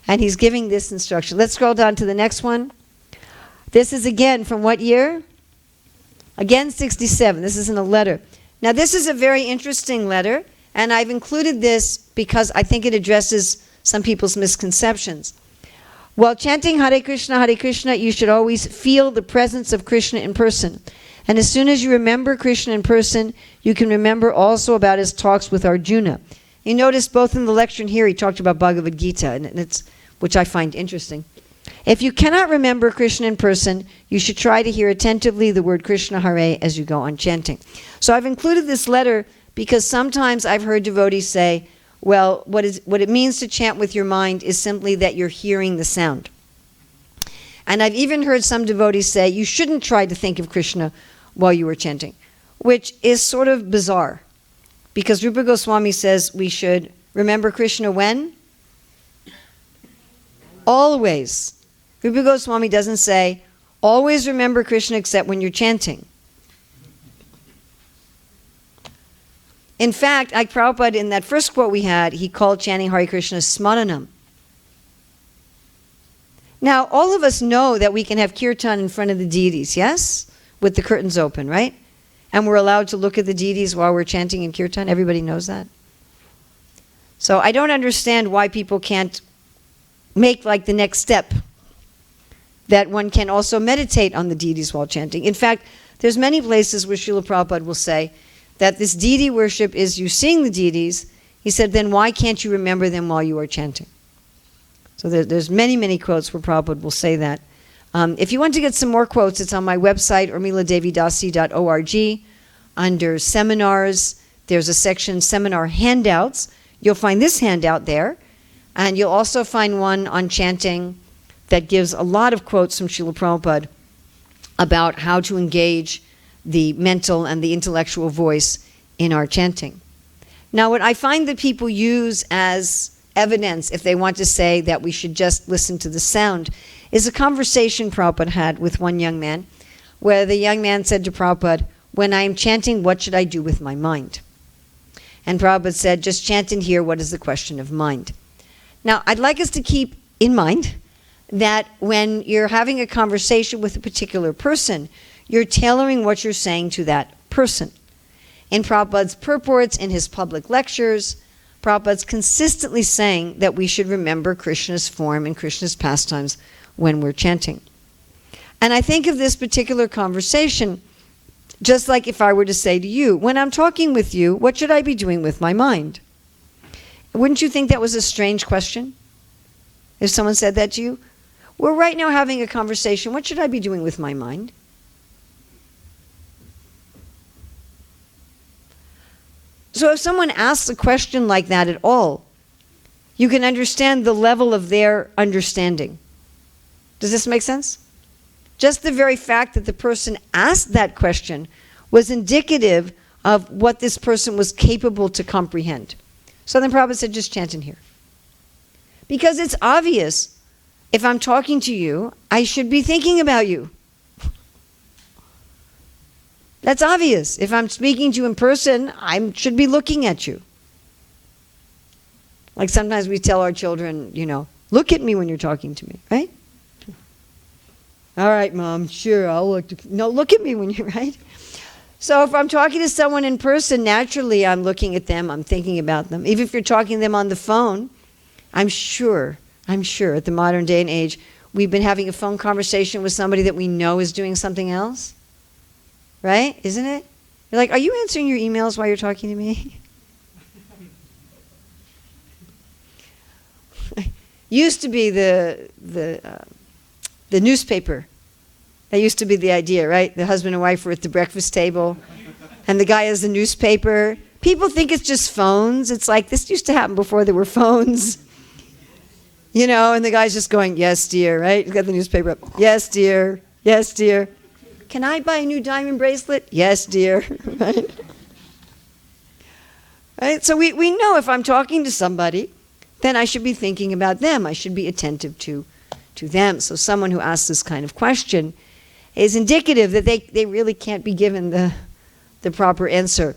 And he's giving this instruction. Let's scroll down to the next one. This is again from what year? Again, 67. This is in a letter. Now, this is a very interesting letter, and I've included this because I think it addresses some people's misconceptions. While chanting Hare Krishna, you should always feel the presence of Krishna in person. And as soon as you remember Krishna in person, you can remember also about his talks with Arjuna. You notice both in the lecture and here he talked about Bhagavad Gita, and which I find interesting. If you cannot remember Krishna in person, you should try to hear attentively the word Krishna Hare as you go on chanting. So I've included this letter because sometimes I've heard devotees say, well, what it means to chant with your mind is simply that you're hearing the sound. And I've even heard some devotees say, you shouldn't try to think of Krishna while you were chanting, which is sort of bizarre. Because Rupa Goswami says we should remember Krishna when? Always. Rupa Goswami doesn't say, always remember Krishna except when you're chanting. In fact, like Prabhupada, in that first quote we had, he called chanting Hare Krishna smaranam. Now, all of us know that we can have kirtan in front of the deities, yes? With the curtains open, right? And we're allowed to look at the deities while we're chanting in kirtan. Everybody knows that. So I don't understand why people can't make like the next step, that one can also meditate on the deities while chanting. In fact, there's many places where Srila Prabhupada will say that this deity worship is you seeing the deities. He said, then why can't you remember them while you are chanting? So there's many, many quotes where Prabhupada will say that. If you want to get some more quotes, it's on my website, urmiladevidasi.org. Under seminars, there's a section, seminar handouts. You'll find this handout there. And you'll also find one on chanting that gives a lot of quotes from Srila Prabhupada about how to engage the mental and the intellectual voice in our chanting. Now, what I find that people use as evidence, if they want to say that we should just listen to the sound, is a conversation Prabhupada had with one young man, where the young man said to Prabhupada, when I am chanting, what should I do with my mind? And Prabhupada said, just chant and hear, what is the question of mind? Now, I'd like us to keep in mind that when you're having a conversation with a particular person, you're tailoring what you're saying to that person. In Prabhupada's purports, in his public lectures, Prabhupada's consistently saying that we should remember Krishna's form and Krishna's pastimes when we're chanting. And I think of this particular conversation just like if I were to say to you, when I'm talking with you, what should I be doing with my mind? Wouldn't you think that was a strange question? If someone said that to you? We're right now having a conversation. What should I be doing with my mind? So if someone asks a question like that at all, you can understand the level of their understanding. Does this make sense? Just the very fact that the person asked that question was indicative of what this person was capable to comprehend. So then Prabhupada said, just chant in here. Because it's obvious, if I'm talking to you, I should be thinking about you. That's obvious. If I'm speaking to you in person, I should be looking at you. Like sometimes we tell our children, look at me when you're talking to me, right? All right, Mom, sure, I'll look. No, look at me when you're, right? So if I'm talking to someone in person, naturally I'm looking at them, I'm thinking about them. Even if you're talking to them on the phone, I'm sure at the modern day and age, we've been having a phone conversation with somebody that we know is doing something else. Right? Isn't it? You're like, are you answering your emails while you're talking to me? Used to be the newspaper. That used to be the idea, right? The husband and wife were at the breakfast table, and the guy has the newspaper. People think it's just phones. It's like, this used to happen before there were phones. And the guy's just going, yes, dear, right? He's got the newspaper up. Yes, dear. Yes, dear. Can I buy a new diamond bracelet? Yes, dear. Right? Right? So we know if I'm talking to somebody, then I should be thinking about them. I should be attentive to them. So someone who asks this kind of question is indicative that they really can't be given the proper answer.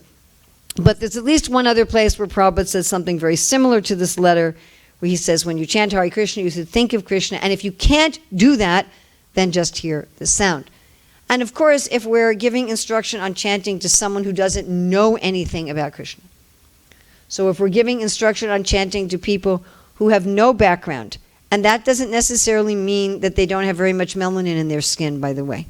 But there's at least one other place where Prabhupada says something very similar to this letter, where he says, when you chant Hare Krishna, you should think of Krishna, and if you can't do that, then just hear the sound. And of course, if we're giving instruction on chanting to someone who doesn't know anything about Krishna, so if we're giving instruction on chanting to people who have no background, and that doesn't necessarily mean that they don't have very much melanin in their skin, by the way.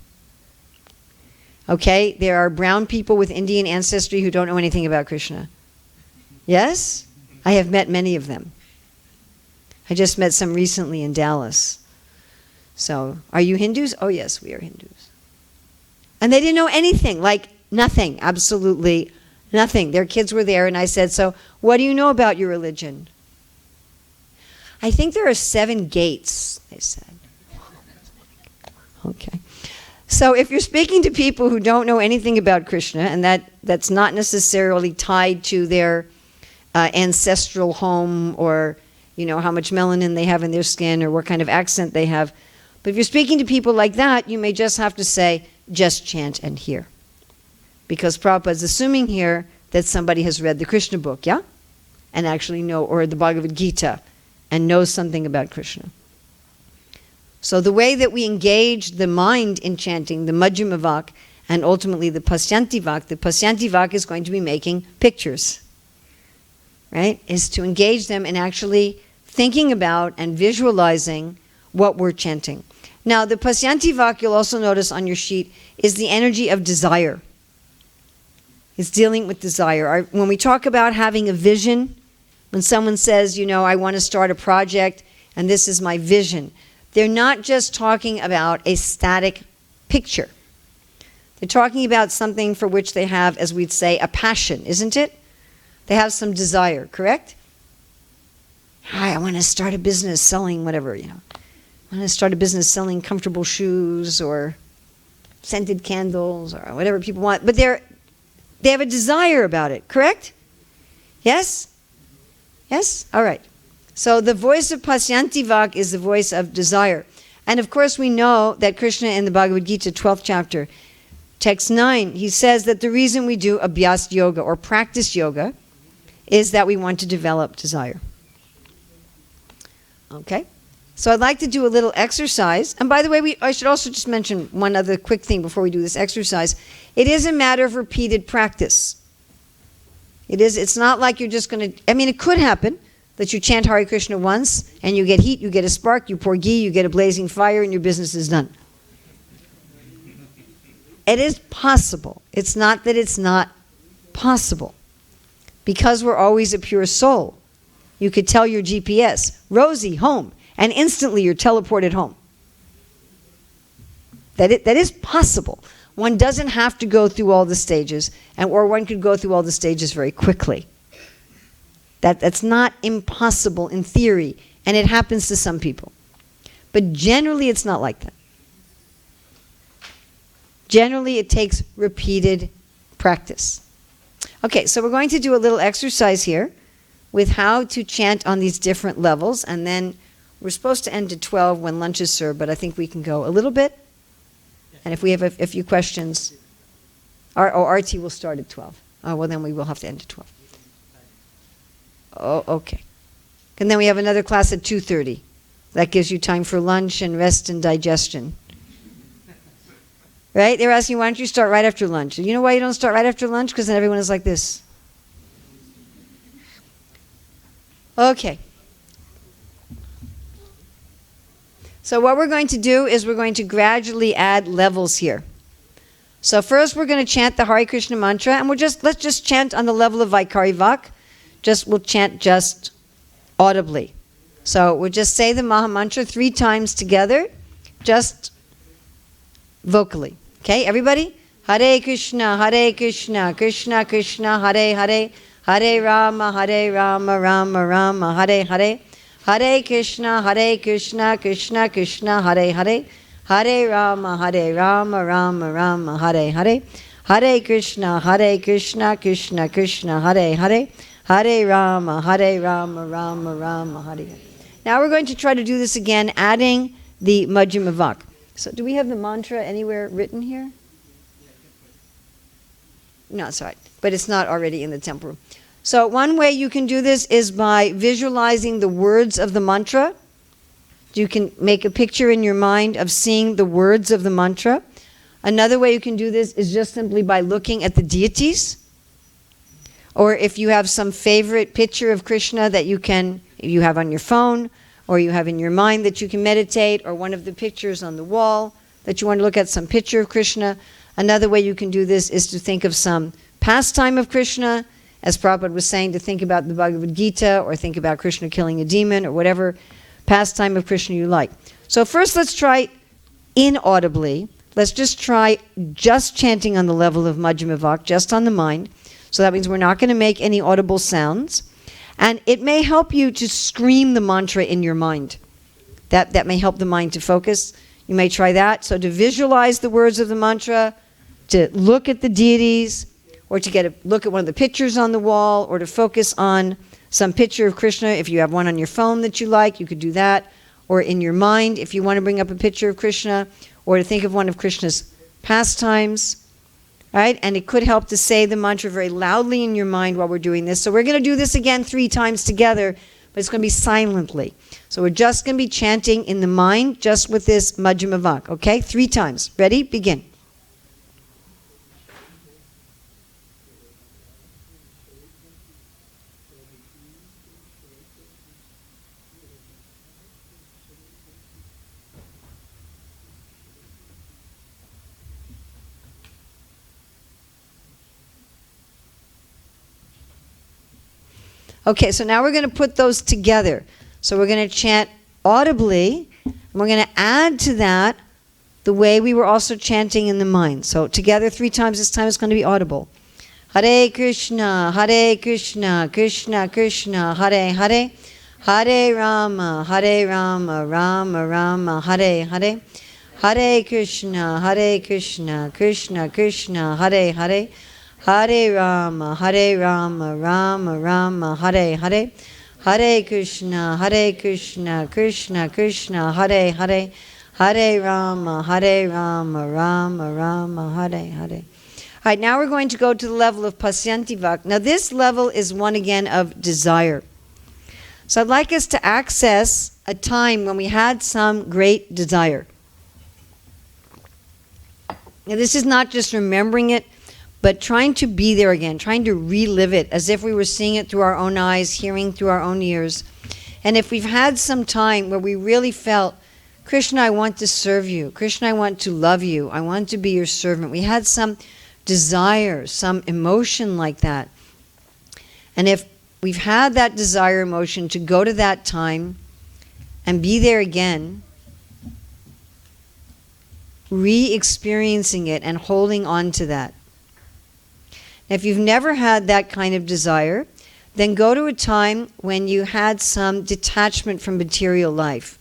Okay, there are brown people with Indian ancestry who don't know anything about Krishna. Yes? I have met many of them. I just met some recently in Dallas. So, are you Hindus? Oh yes, we are Hindus. And they didn't know anything, like nothing, absolutely nothing. Their kids were there, and I said, so what do you know about your religion? I think there are 7 gates, they said. Okay. So if you're speaking to people who don't know anything about Krishna, and that's not necessarily tied to their ancestral home or how much melanin they have in their skin or what kind of accent they have, but if you're speaking to people like that, you may just have to say, just chant and hear. Because Prabhupada's assuming here that somebody has read the Krishna book, yeah? And actually or the Bhagavad Gita, and knows something about Krishna. So the way that we engage the mind in chanting, the Majjhima Vak, and ultimately the Pasyanti Vak is going to be making pictures, right? Is to engage them in actually thinking about and visualizing what we're chanting. Now, the Pasyanti Vak, you'll also notice on your sheet, is the energy of desire. It's dealing with desire. When we talk about having a vision, when someone says, I want to start a project and this is my vision, they're not just talking about a static picture. They're talking about something for which they have, as we'd say, a passion, isn't it? They have some desire, correct? Hi, I want to start a business selling whatever, I want to start a business selling comfortable shoes or scented candles or whatever people want. But they have a desire about it, correct? Yes? Yes? All right. So the voice of Pasyanti Vak is the voice of desire. And of course we know that Krishna in the Bhagavad Gita, 12th chapter, text 9, he says that the reason we do abhyas yoga or practice yoga is that we want to develop desire. Okay? So I'd like to do a little exercise. And by the way, I should also just mention one other quick thing before we do this exercise. It is a matter of repeated practice. It's not like you're just going to, it could happen that you chant Hare Krishna once and you get heat, you get a spark, you pour ghee, you get a blazing fire, and your business is done. It is possible. It's not that it's not possible. Because we're always a pure soul. You could tell your GPS, Rosie, home, and instantly you're teleported home. That is possible. One doesn't have to go through all the stages, or one could go through all the stages very quickly. That's not impossible in theory, and it happens to some people. But generally, it's not like that. Generally, it takes repeated practice. Okay, so we're going to do a little exercise here with how to chant on these different levels, and then we're supposed to end at 12 when lunch is served, but I think we can go a little bit. And if we have a few questions, RT will start at 12. Oh, well, then we will have to end at 12. Oh, okay. And then we have another class at 2:30. That gives you time for lunch and rest and digestion. Right? They're asking, why don't you start right after lunch? You know why you don't start right after lunch? Because then everyone is like this. Okay. So what we're going to do is we're going to gradually add levels here. So first we're going to chant the Hare Krishna mantra, and let's just chant on the level of Vaikari Vak. We'll chant just audibly. So we'll just say the Maha Mantra 3 times together, just vocally. Okay, everybody? Hare Krishna, Krishna Krishna, Hare Hare, Hare Rama, Rama Rama, Hare Hare, Hare Krishna, Krishna Krishna, Hare Hare, Hare Rama, Rama Rama, Hare Hare, Hare Krishna, Krishna Krishna, Hare Hare, Hare Rama, Rama Rama, Hare Hare. Now we're going to try to do this again, adding the Majjhima Vak. So do we have the mantra anywhere written here? No, it's all right. But it's not already in the temple. So one way you can do this is by visualizing the words of the mantra. You can make a picture in your mind of seeing the words of the mantra. Another way you can do this is just simply by looking at the deities. Or if you have some favorite picture of Krishna that you have on your phone, or you have in your mind that you can meditate, or one of the pictures on the wall that you want to look at, some picture of Krishna. Another way you can do this is to think of some pastime of Krishna, as Prabhupada was saying, to think about the Bhagavad Gita, or think about Krishna killing a demon, or whatever pastime of Krishna you like. So first let's try inaudibly. Let's just try just chanting on the level of Majjhima Vak, just on the mind. So that means we're not going to make any audible sounds. And it may help you to scream the mantra in your mind. That may help the mind to focus. You may try that. So to visualize the words of the mantra, to look at the deities, or to get a look at one of the pictures on the wall, or to focus on some picture of Krishna. If you have one on your phone that you like, you could do that. Or in your mind, if you want to bring up a picture of Krishna, or to think of one of Krishna's pastimes. Right? And it could help to say the mantra very loudly in your mind while we're doing this. So we're going to do this again 3 times together, but it's going to be silently. So we're just going to be chanting in the mind, just with this Majjhima Vak. Okay? 3 times. Ready? Begin. Okay, so now we're going to put those together. So we're going to chant audibly, and we're going to add to that the way we were also chanting in the mind. So together 3 times, this time it's going to be audible. Hare Krishna, Krishna Krishna, Hare Hare, Hare Rama, Rama Rama, Hare Hare, Hare Krishna, Krishna Krishna, Hare Hare, Hare Rama, Rama Rama, Hare Hare, Hare Krishna, Krishna Krishna, Hare Hare, Hare Rama, Rama Rama, Hare Hare. All right, now we're going to go to the level of Pasyanti Vak. Now this level is one again of desire. So I'd like us to access a time when we had some great desire. Now this is not just remembering it, but trying to be there again, trying to relive it as if we were seeing it through our own eyes, hearing through our own ears. And if we've had some time where we really felt, Krishna, I want to serve you. Krishna, I want to love you. I want to be your servant. We had some desire, some emotion like that. And if we've had that desire emotion to go to that time and be there again, re-experiencing it and holding on to that. If you've never had that kind of desire, then go to a time when you had some detachment from material life.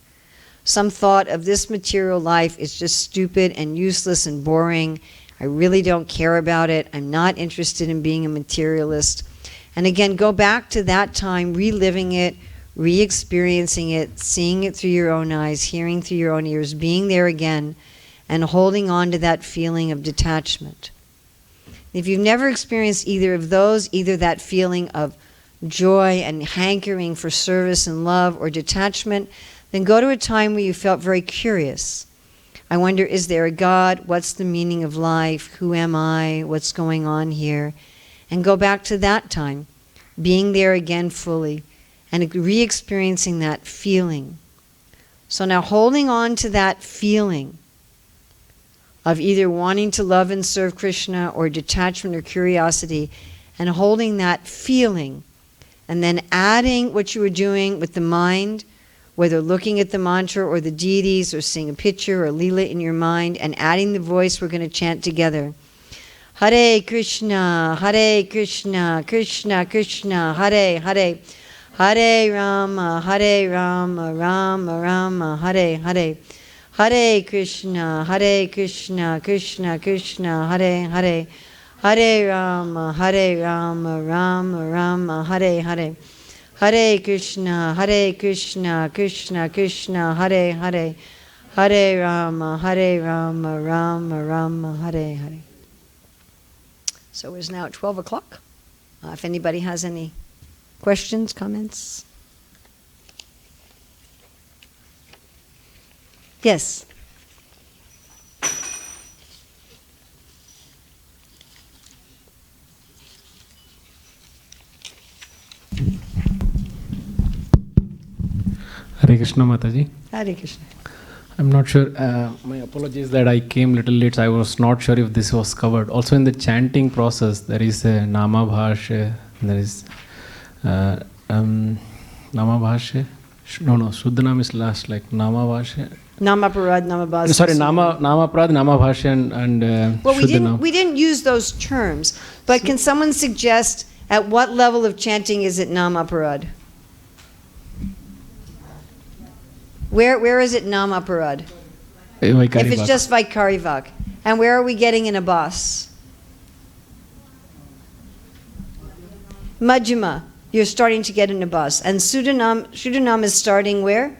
Some thought of this material life is just stupid and useless and boring, I really don't care about it. I'm not interested in being a materialist. And again, go back to that time, reliving it, re-experiencing it, seeing it through your own eyes, hearing through your own ears, being there again, and holding on to that feeling of detachment. If you've never experienced either of those, either that feeling of joy and hankering for service and love or detachment, then go to a time where you felt very curious. I wonder, is there a God? What's the meaning of life? Who am I? What's going on here? And go back to that time, being there again fully, and re-experiencing that feeling. So now holding on to that feeling of either wanting to love and serve Krishna or detachment or curiosity, and holding that feeling, and then adding what you were doing with the mind, whether looking at the mantra or the deities or seeing a picture or lila in your mind, and adding the voice we're going to chant together. Hare Krishna, Krishna Krishna, Hare Hare, Hare Rama, Rama Rama, Hare Hare. Hare Krishna, Krishna Krishna, Hare Hare, Hare Rama, Rama Rama, Hare Hare. Hare Krishna, Krishna Krishna, Hare Hare, Hare Rama, Rama Rama, Hare Hare. So it's now at 12 o'clock. If anybody has any questions, comments. Yes. Hare Krishna Mataji. Hare Krishna. I'm not sure, my apologies that I came little late, so I was not sure if this was covered. Also in the chanting process, there is a Nama Bhashe, there is Nama Bhashe, Shuddhanam is last, like Nama Bhashe. Nama Parad, Nama Bhashe. Sorry, Nama Prad, Nama Bhashe and well, Shuddhanam. we didn't use those terms, but can someone suggest at what level of chanting is it Nama Parad? Where is it Nama Parad? If it's just Vaikari Vak. And where are we getting in a bas? Majjhima, you're starting to get in a bas. And Shuddhanam is starting where?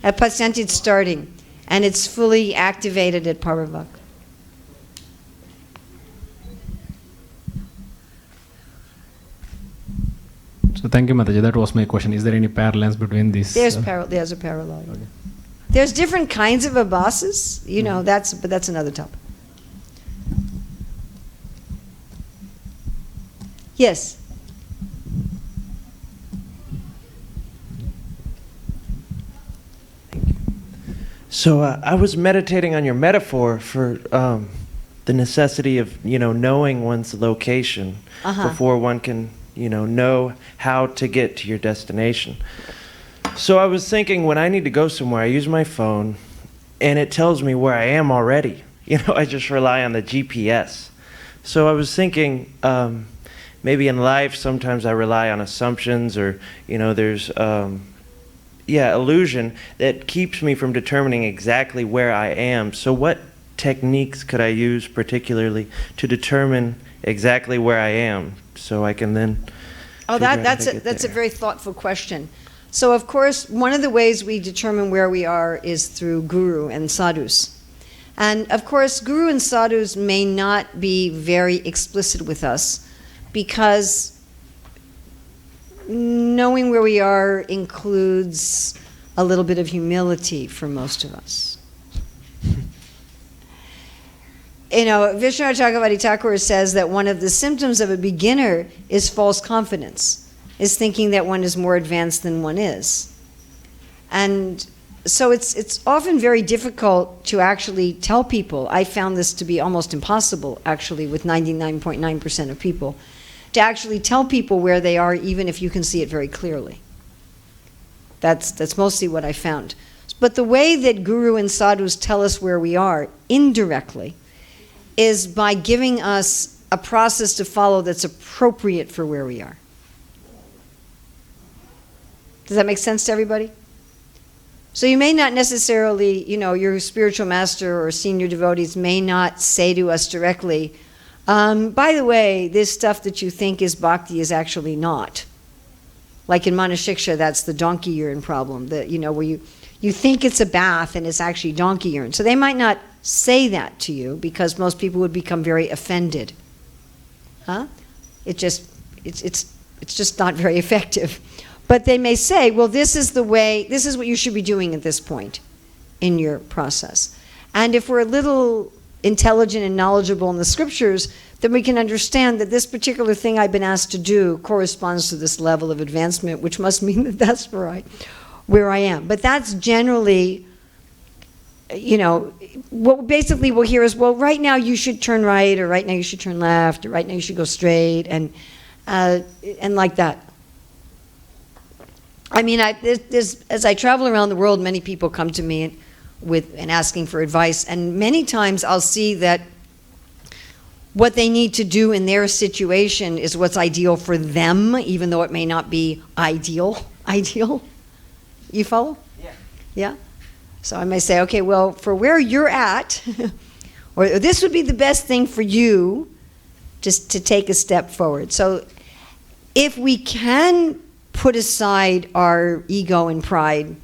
At Pasyanti it's starting. And it's fully activated at Paravak. So thank you Mataji, that was my question. Is there any parallels between these? There's a parallel. Okay. There's different kinds of abbases, but that's another topic. Yes. So I was meditating on your metaphor for the necessity of, knowing one's location before one can, know how to get to your destination. So I was thinking when I need to go somewhere, I use my phone and it tells me where I am already. I just rely on the GPS. So I was thinking maybe in life sometimes I rely on assumptions or, there's illusion that keeps me from determining exactly where I am. So what techniques could I use particularly to determine exactly where I am so I can then that's a very thoughtful question. So of course one of the ways we determine where we are is through guru and sadhus. And of course guru and sadhus may not be very explicit with us because knowing where we are includes a little bit of humility for most of us. Vishwanath Chakravarti Thakur says that one of the symptoms of a beginner is false confidence, is thinking that one is more advanced than one is. And so it's often very difficult to actually tell people. I found this to be almost impossible, actually, with 99.9% of people, to actually tell people where they are, even if you can see it very clearly. That's mostly what I found. But the way that guru and sadhus tell us where we are, indirectly, is by giving us a process to follow that's appropriate for where we are. Does that make sense to everybody? So you may not necessarily, your spiritual master or senior devotees may not say to us directly, by the way, this stuff that you think is bhakti is actually not. Like in Manashiksha, that's the donkey urine problem, where you think it's a bath and it's actually donkey urine. So they might not say that to you because most people would become very offended. It's just not very effective. But they may say, well, this is what you should be doing at this point in your process. And if we're a little intelligent and knowledgeable in the scriptures, then we can understand that this particular thing I've been asked to do corresponds to this level of advancement, which must mean that that's where I am. But that's generally, what basically we'll hear is, well, right now you should turn right, or right now you should turn left, or right now you should go straight, and like that. I mean, as I travel around the world, many people come to me and asking for advice, and many times I'll see that what they need to do in their situation is what's ideal for them, even though it may not be ideal. You follow? Yeah. Yeah? So I may say, okay, well, for where you're at, or this would be the best thing for you just to take a step forward. So if we can put aside our ego and pride,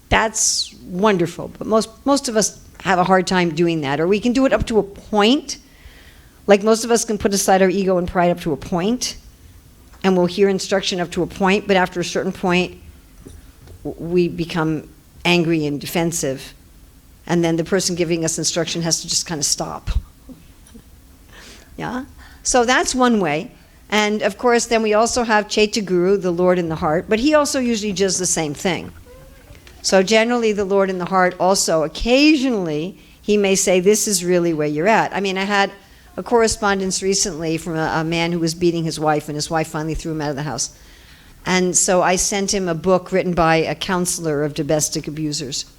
that's wonderful. But most of us have a hard time doing that. Or we can do it up to a point. Like most of us can put aside our ego and pride up to a point, and we'll hear instruction up to a point, but after a certain point, we become angry and defensive. And then the person giving us instruction has to just kind of stop. Yeah? So that's one way. And of course, then we also have Chaitya Guru, the Lord in the heart, but he also usually does the same thing. So generally, the Lord in the heart also, occasionally, he may say, this is really where you're at. I mean, I had a correspondence recently from a man who was beating his wife, and his wife finally threw him out of the house. And so I sent him a book written by a counselor of domestic abusers.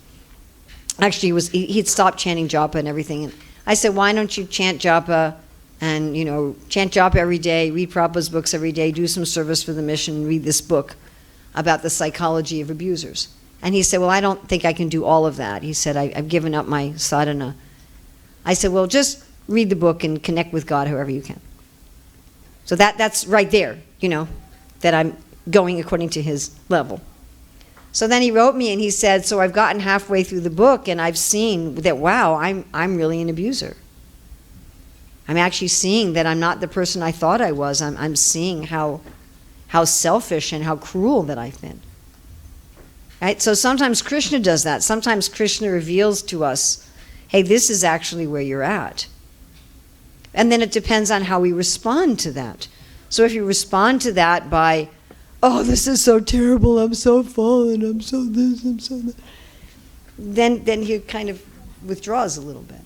Actually, he'd stopped chanting japa and everything. And I said, why don't you chant japa and, chant japa every day, read Prabhupada's books every day, do some service for the mission, read this book about the psychology of abusers. And he said, well, I don't think I can do all of that. He said, I've given up my sadhana. I said, well, just read the book and connect with God however you can. So that's right there, that I'm going according to his level. So then he wrote me and he said, so I've gotten halfway through the book and I've seen that, wow, I'm really an abuser. I'm actually seeing that I'm not the person I thought I was. I'm seeing how selfish and how cruel that I've been. Right? So sometimes Krishna does that. Sometimes Krishna reveals to us, hey, this is actually where you're at. And then it depends on how we respond to that. So if you respond to that by, oh, this is so terrible, I'm so fallen, I'm so this, I'm so that, then he kind of withdraws a little bit.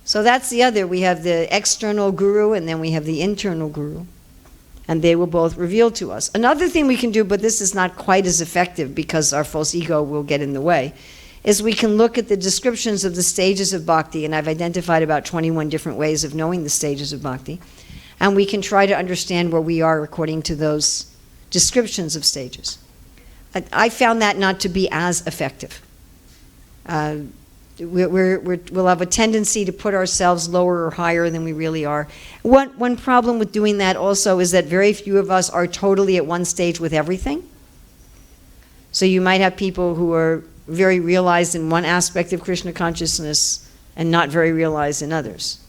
So that's the other. We have the external guru and then we have the internal guru. And they will both reveal to us. Another thing we can do, but this is not quite as effective because our false ego will get in the way, is we can look at the descriptions of the stages of bhakti, and I've identified about 21 different ways of knowing the stages of bhakti, and we can try to understand where we are according to those descriptions of stages. I found that not to be as effective. We'll have a tendency to put ourselves lower or higher than we really are. One problem with doing that also is that very few of us are totally at one stage with everything. So you might have people who are very realized in one aspect of Krishna consciousness and not very realized in others.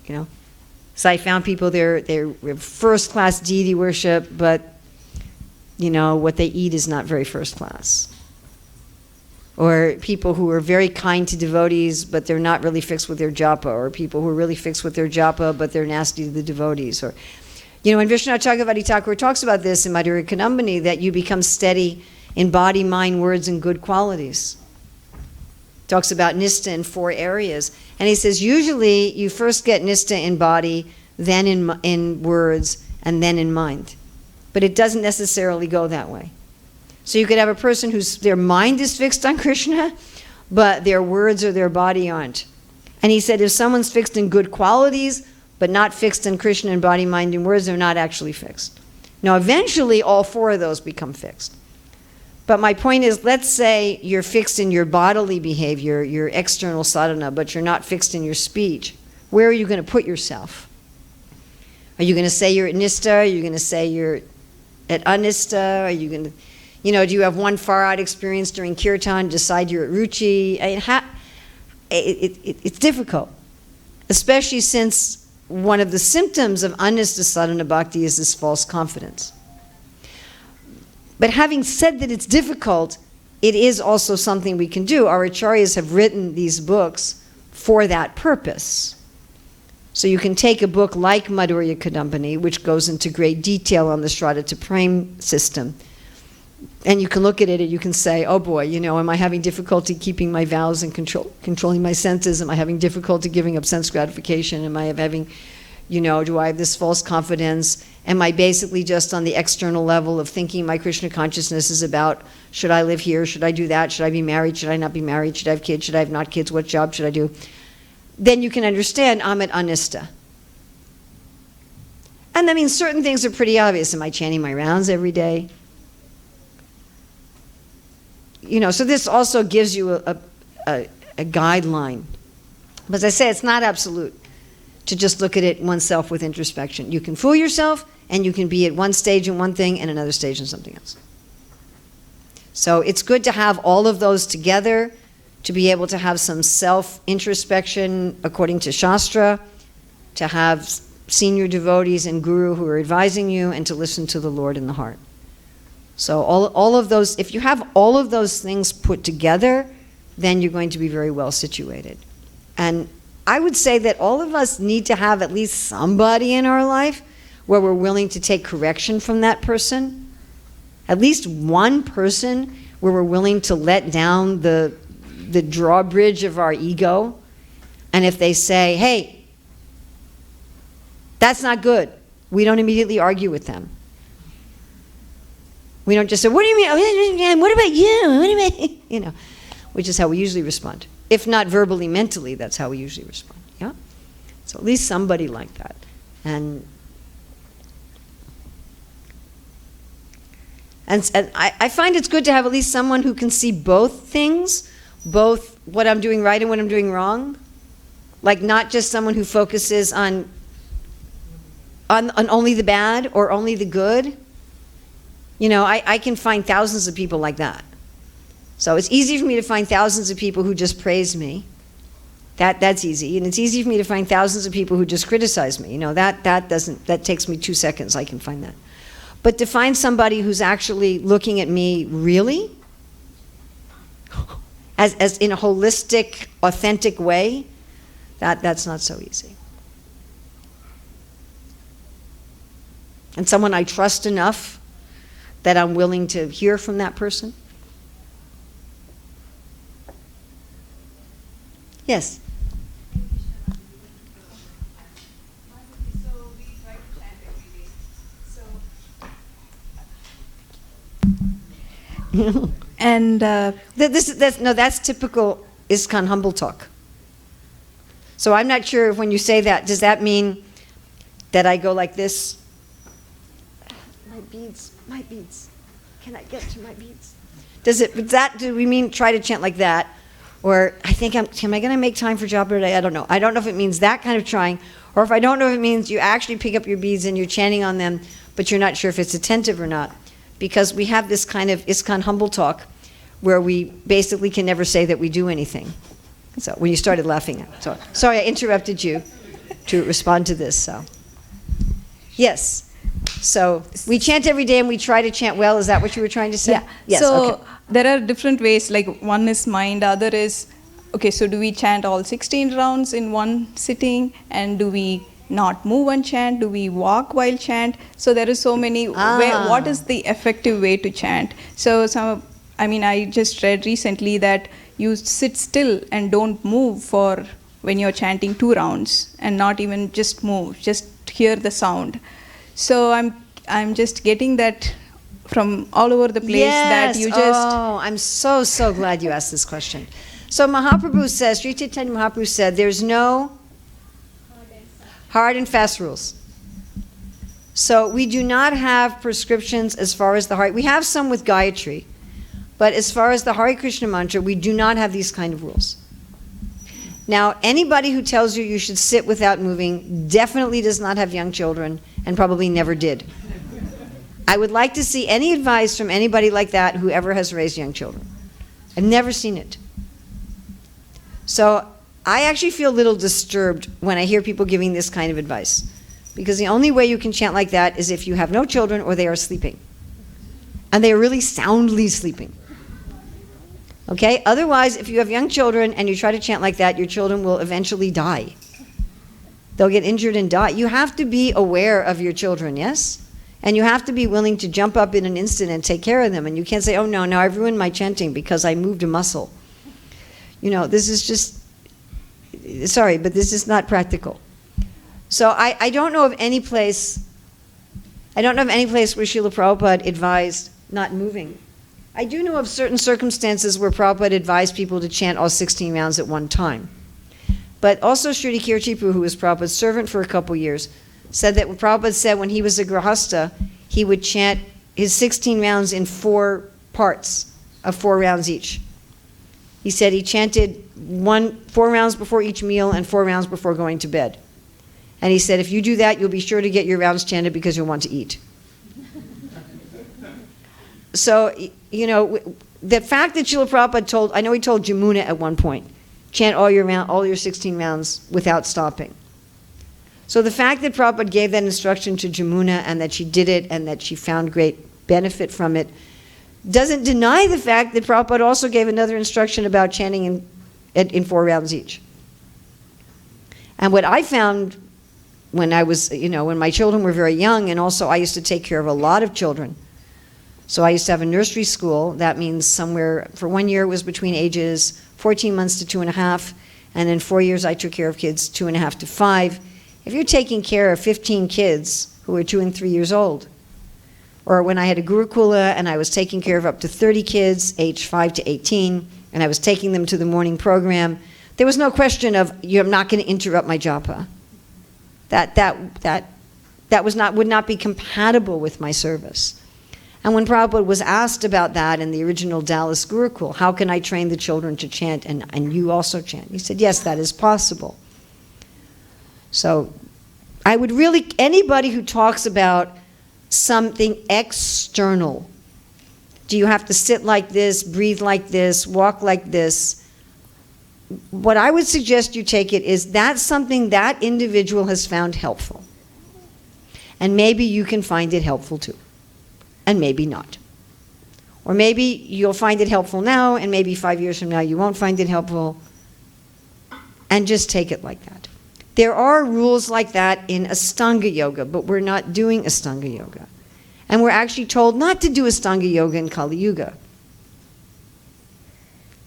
So I found people, they're first-class deity worship, but what they eat is not very first class. Or people who are very kind to devotees, but they're not really fixed with their japa. Or people who are really fixed with their japa, but they're nasty to the devotees. Or, and Vishwanath Chakravarti Thakur talks about this in Madhurya Kadambini, that you become steady in body, mind, words, and good qualities. Talks about nistha in 4 areas. And he says, usually you first get nistha in body, then in words, and then in mind. But it doesn't necessarily go that way. So you could have a person their mind is fixed on Krishna, but their words or their body aren't. And he said if someone's fixed in good qualities, but not fixed in Krishna in body, mind, and words, they're not actually fixed. Now, eventually, all four of those become fixed. But my point is, let's say you're fixed in your bodily behavior, your external sadhana, but you're not fixed in your speech. Where are you going to put yourself? Are you going to say you're at nista? Are you going to say you're at anista? Are you going to, do you have one far-out experience during kirtan, decide you're at ruchi? It's difficult, especially since one of the symptoms of anista sadhana bhakti is this false confidence. But having said that it's difficult, it is also something we can do. Our acharyas have written these books for that purpose. So you can take a book like Madhurya Kadambini, which goes into great detail on the Shraddha to Prem system, and you can look at it and you can say, oh boy, am I having difficulty keeping my vows and controlling my senses? Am I having difficulty giving up sense gratification? Am I having, do I have this false confidence? Am I basically just on the external level of thinking my Krishna consciousness is about, should I live here? Should I do that? Should I be married? Should I not be married? Should I have kids? Should I have not kids? What job should I do? Then you can understand I'm at anista. And I mean, certain things are pretty obvious. Am I chanting my rounds every day? So this also gives you a guideline. But as I say, it's not absolute to just look at it oneself with introspection. You can fool yourself, and you can be at one stage in one thing and another stage in something else. So it's good to have all of those together, to be able to have some self-introspection according to Shastra, to have senior devotees and guru who are advising you, and to listen to the Lord in the heart. So all of those, if you have all of those things put together, then you're going to be very well situated. And I would say that all of us need to have at least somebody in our life where we're willing to take correction from that person. At least one person where we're willing to let down the drawbridge of our ego. And if they say, hey, that's not good, we don't immediately argue with them. We don't just say, what do you mean? What about you? What do you mean? Which is how we usually respond. If not verbally, mentally, that's how we usually respond. Yeah? So at least somebody like that. And I find it's good to have at least someone who can see both things, both what I'm doing right and what I'm doing wrong. Like not just someone who focuses on only the bad or only the good. I can find thousands of people like that. So it's easy for me to find thousands of people who just praise me. That's easy. And it's easy for me to find thousands of people who just criticize me. That takes me 2 seconds, I can find that. But to find somebody who's actually looking at me really, as in a holistic, authentic way, that's not so easy. And someone I trust enough that I'm willing to hear from that person. Yes? So we try to chant every day. And that's typical ISKCON humble talk. So I'm not sure if when you say that, does that mean that I go like this? My beads. Can I get to my beads? Do we mean try to chant like that? Or am I going to make time for japa today? I don't know. I don't know if it means that kind of trying, or if I don't know if it means you actually pick up your beads and you're chanting on them, but you're not sure if it's attentive or not. Because we have this kind of ISKCON humble talk where we basically can never say that we do anything. So when you started laughing, so sorry I interrupted you to respond to this. So yes. So we chant every day and we try to chant well. Is that what you were trying to say? Yeah. Yes, so okay. There are different ways, like one is mind, other is, okay, so do we chant all 16 rounds in one sitting, and do we not move and chant? Do we walk while chant? So there is so many, what is the effective way to chant? So I just read recently that you sit still and don't move for when you're chanting 2 rounds, and not even just move, just hear the sound. So I'm just getting that from all over the place, that you just... Oh, I'm so glad you asked this question. So Mahaprabhu says, Sri Chaitanya Mahaprabhu said, there's no hard and fast rules. So we do not have prescriptions as far as the Hare. We have some with Gayatri, but as far as the Hare Krishna mantra, we do not have these kind of rules. Now, anybody who tells you you should sit without moving definitely does not have young children and probably never did. I would like to see any advice from anybody like that who ever has raised young children. I've never seen it. So I actually feel a little disturbed when I hear people giving this kind of advice, because the only way you can chant like that is if you have no children or they are sleeping. And they are really soundly sleeping. Okay? Otherwise, if you have young children and you try to chant like that, your children will eventually die. They'll get injured and die. You have to be aware of your children, yes? And you have to be willing to jump up in an instant and take care of them. And you can't say, oh no, now I've ruined my chanting because I moved a muscle. You know, this is just, sorry, but this is not practical. So I don't know of any place, where Srila Prabhupada advised not moving. I do know of certain circumstances where Prabhupada advised people to chant all 16 rounds at one time. But also Sri Kirtipu, who was Prabhupada's servant for a couple years, said that Prabhupada said when he was a grahasta, he would chant his 16 rounds in 4 parts of 4 rounds each. He said he chanted 4 rounds before each meal and 4 rounds before going to bed. And he said, if you do that, you'll be sure to get your rounds chanted because you'll want to eat. So, you know, the fact that Srila Prabhupada told, I know he told Jamuna at one point, chant all your 16 rounds without stopping. So the fact that Prabhupada gave that instruction to Jamuna and that she did it and that she found great benefit from it doesn't deny the fact that Prabhupada also gave another instruction about chanting in 4 rounds each. And what I found when I was, you know, when my children were very young, and also I used to take care of a lot of children. So I used to have a nursery school. That means somewhere, for 1 year it was between ages 14 months to 2.5, and in 4 years I took care of kids 2.5 to 5. If you're taking care of 15 kids who are 2 and 3 years old, or when I had a Gurukula and I was taking care of up to 30 kids, aged 5 to 18, and I was taking them to the morning program, there was no question of, you're not going to interrupt my japa. That would not be compatible with my service. And when Prabhupada was asked about that in the original Dallas Gurukul, how can I train the children to chant and you also chant? He said, yes, that is possible. So I would really, anybody who talks about something external, do you have to sit like this, breathe like this, walk like this? What I would suggest you take it is that's something that individual has found helpful. And maybe you can find it helpful too. And maybe not. Or maybe you'll find it helpful now, and maybe 5 years from now you won't find it helpful. And just take it like that. There are rules like that in Astanga Yoga, but we're not doing Astanga Yoga. And we're actually told not to do Astanga Yoga in Kali Yuga.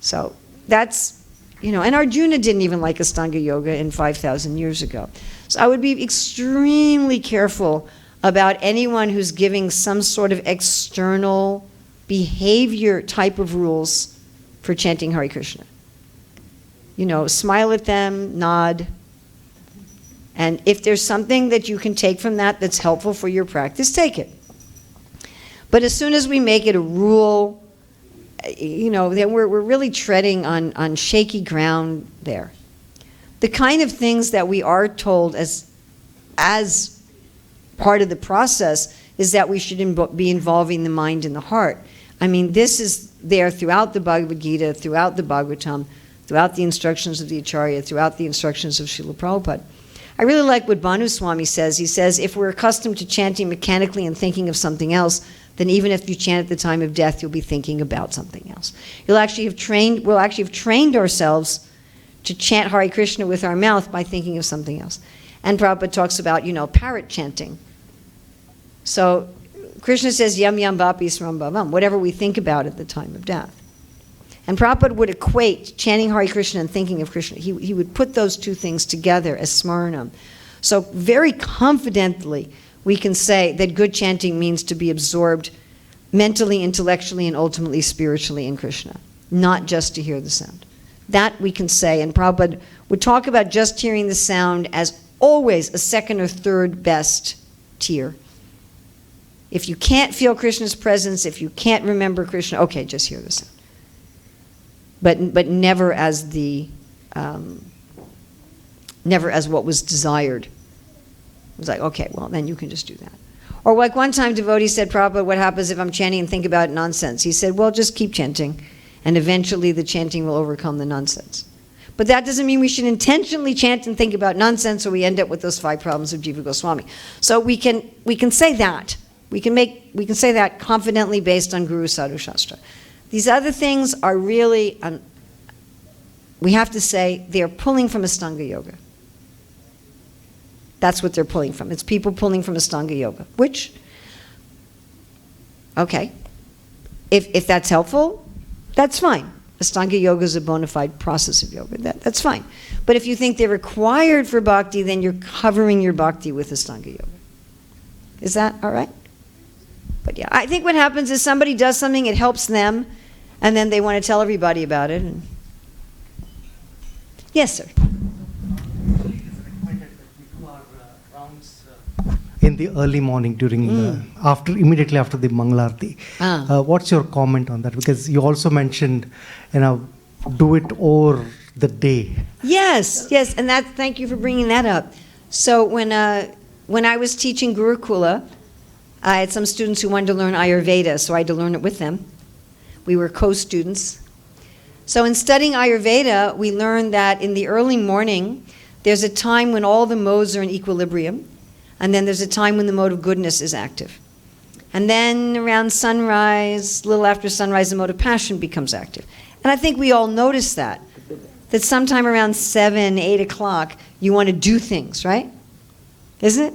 So that's, you know, and Arjuna didn't even like Astanga Yoga in 5,000 years ago. So I would be extremely careful about anyone who's giving some sort of external behavior type of rules for chanting Hare Krishna. You know, smile at them, nod. And if there's something that you can take from that that's helpful for your practice, take it. But as soon as we make it a rule, you know, then we're really treading on shaky ground there. The kind of things that we are told as part of the process is that we should be involving the mind and the heart. I mean, this is there throughout the Bhagavad Gita, throughout the Bhagavatam, throughout the instructions of the Acharya, throughout the instructions of Srila Prabhupada. I really like what Bhanu Swami says. He says, if we're accustomed to chanting mechanically and thinking of something else, then even if you chant at the time of death, you'll be thinking about something else. We'll actually have trained ourselves to chant Hare Krishna with our mouth by thinking of something else. And Prabhupada talks about, you know, parrot chanting. So Krishna says, yam yam vapi sram bhavam, whatever we think about at the time of death. And Prabhupada would equate chanting Hare Krishna and thinking of Krishna. He would put those two things together as smaranam. So very confidently, we can say that good chanting means to be absorbed mentally, intellectually, and ultimately spiritually in Krishna, not just to hear the sound. That we can say, and Prabhupada would talk about just hearing the sound as always a second or third best tier. If you can't feel Krishna's presence, if you can't remember Krishna, okay, just hear the sound. But never as never as what was desired. It was like, okay, well, then you can just do that. Or like one time, devotee said, Prabhupada, what happens if I'm chanting and think about nonsense? He said, well, just keep chanting, and eventually the chanting will overcome the nonsense. But that doesn't mean we should intentionally chant and think about nonsense, or we end up with those 5 problems of Jiva Goswami. So we can say that. We can say that confidently based on Guru Sadhu Shastra. These other things are really, we have to say, they're pulling from Astanga Yoga. That's what they're pulling from. It's people pulling from Astanga Yoga, which, okay, if that's helpful, that's fine. Astanga Yoga is a bona fide process of yoga. That's fine. But if you think they're required for bhakti, then you're covering your bhakti with Astanga Yoga. Is that all right? But yeah, I think what happens is somebody does something, it helps them, and then they want to tell everybody about it. Yes, sir. In the early morning during immediately after the Mangalarti. What's your comment on that? Because you also mentioned, do it over the day. Yes, and thank you for bringing that up. So when I was teaching Gurukula, I had some students who wanted to learn Ayurveda, so I had to learn it with them. We were co-students. So in studying Ayurveda, we learned that in the early morning, there's a time when all the modes are in equilibrium, and then there's a time when the mode of goodness is active. And then around sunrise, a little after sunrise, the mode of passion becomes active. And I think we all notice that sometime around 7, 8 o'clock, you want to do things, right? Isn't it?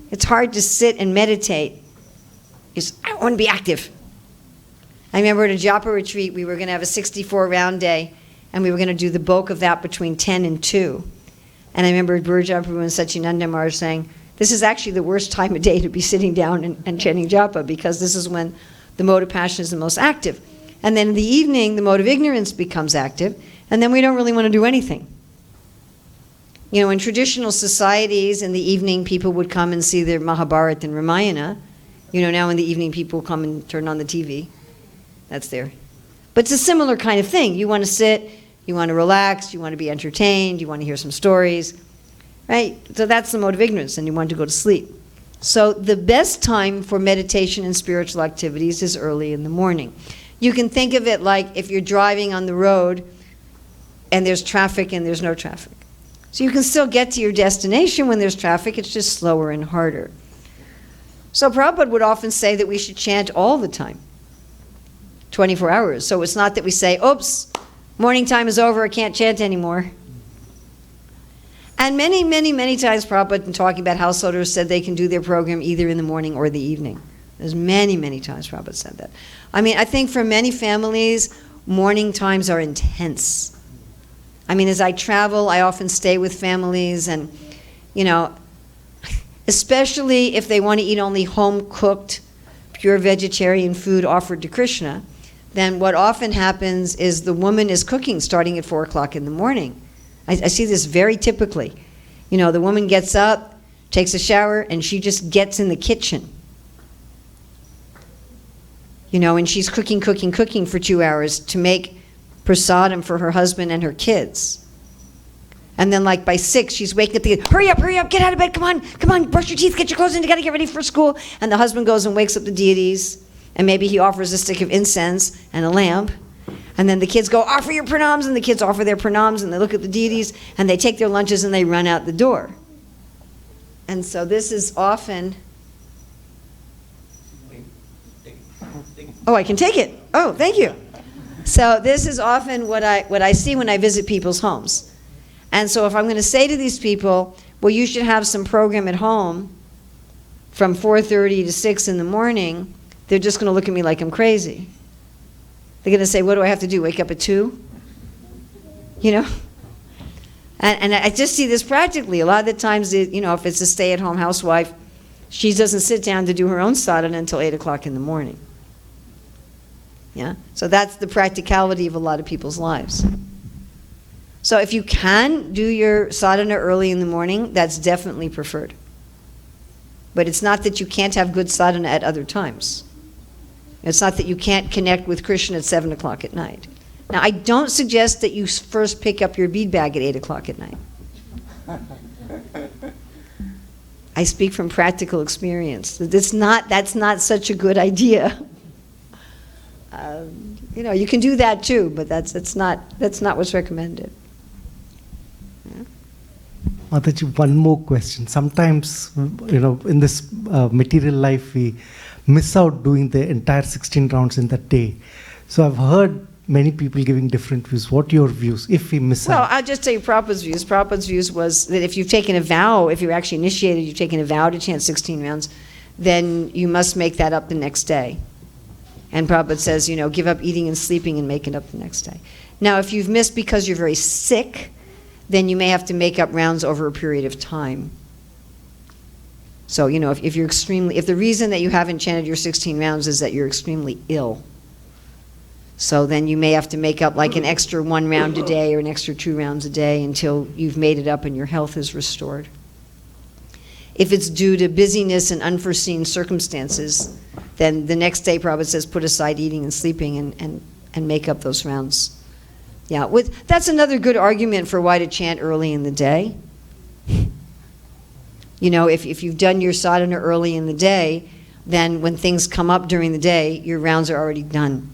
It's hard to sit and meditate. I want to be active. I remember at a japa retreat, we were going to have a 64-round day, and we were going to do the bulk of that between 10 and 2. And I remember Burja Prabhu and Sachinanda Maharaj saying, this is actually the worst time of day to be sitting down and chanting japa, because this is when the mode of passion is the most active. And then in the evening, the mode of ignorance becomes active, and then we don't really want to do anything. In traditional societies, in the evening, people would come and see their Mahabharata and Ramayana. Now in the evening, people come and turn on the TV. That's there. But it's a similar kind of thing. You want to sit, you want to relax, you want to be entertained, you want to hear some stories, right? So that's the mode of ignorance, and you want to go to sleep. So the best time for meditation and spiritual activities is early in the morning. You can think of it like if you're driving on the road and there's traffic and there's no traffic. So you can still get to your destination when there's traffic, it's just slower and harder. So Prabhupada would often say that we should chant all the time, 24 hours. So it's not that we say, oops, morning time is over, I can't chant anymore. And many, many, many times Prabhupada, in talking about householders, said they can do their program either in the morning or the evening. There's many, many times Prabhupada said that. I think for many families, morning times are intense. As I travel, I often stay with families, and, especially if they want to eat only home-cooked, pure vegetarian food offered to Krishna, then what often happens is the woman is cooking starting at 4 o'clock in the morning. I see this very typically. The woman gets up, takes a shower, and she just gets in the kitchen. And she's cooking for 2 hours to make prasadam for her husband and her kids. And then by 6, she's waking up to hurry up, get out of bed, come on, brush your teeth, get your clothes in, you gotta get ready for school. And the husband goes and wakes up the deities, and maybe he offers a stick of incense and a lamp. And then the kids go, offer your pranams, and the kids offer their pranams, and they look at the deities, and they take their lunches, and they run out the door. And so this is often... Oh, I can take it. Oh, thank you. So this is often what I see when I visit people's homes. And so if I'm going to say to these people, well, you should have some program at home from 4:30 to 6 in the morning, they're just going to look at me like I'm crazy. They're going to say, what do I have to do, wake up at 2? And I just see this practically. A lot of the times, if it's a stay-at-home housewife, she doesn't sit down to do her own sadhana until 8 o'clock in the morning. Yeah? So that's the practicality of a lot of people's lives. So if you can do your sadhana early in the morning, that's definitely preferred. But it's not that you can't have good sadhana at other times. It's not that you can't connect with Krishna at 7 o'clock at night. Now, I don't suggest that you first pick up your bead bag at 8 o'clock at night. I speak from practical experience. That's not such a good idea. You can do that too, but that's not what's recommended. Mataji, one more question. Sometimes, in this material life, we miss out doing the entire 16 rounds in that day. So I've heard many people giving different views. What are your views if we miss Well, out? I'll just tell you Prabhupada's views. Prabhupada's views was that if you've taken a vow, if you're actually initiated, you've taken a vow to chant 16 rounds, then you must make that up the next day. And Prabhupada says, give up eating and sleeping and make it up the next day. Now, if you've missed because you're very sick, then you may have to make up rounds over a period of time. So, if the reason that you haven't chanted your 16 rounds is that you're extremely ill, so then you may have to make up like an extra 1 round a day or an extra 2 rounds a day until you've made it up and your health is restored. If it's due to busyness and unforeseen circumstances, then the next day Prabhupada says put aside eating and sleeping and make up those rounds. Yeah, that's another good argument for why to chant early in the day. If you've done your sadhana early in the day, then when things come up during the day, your rounds are already done.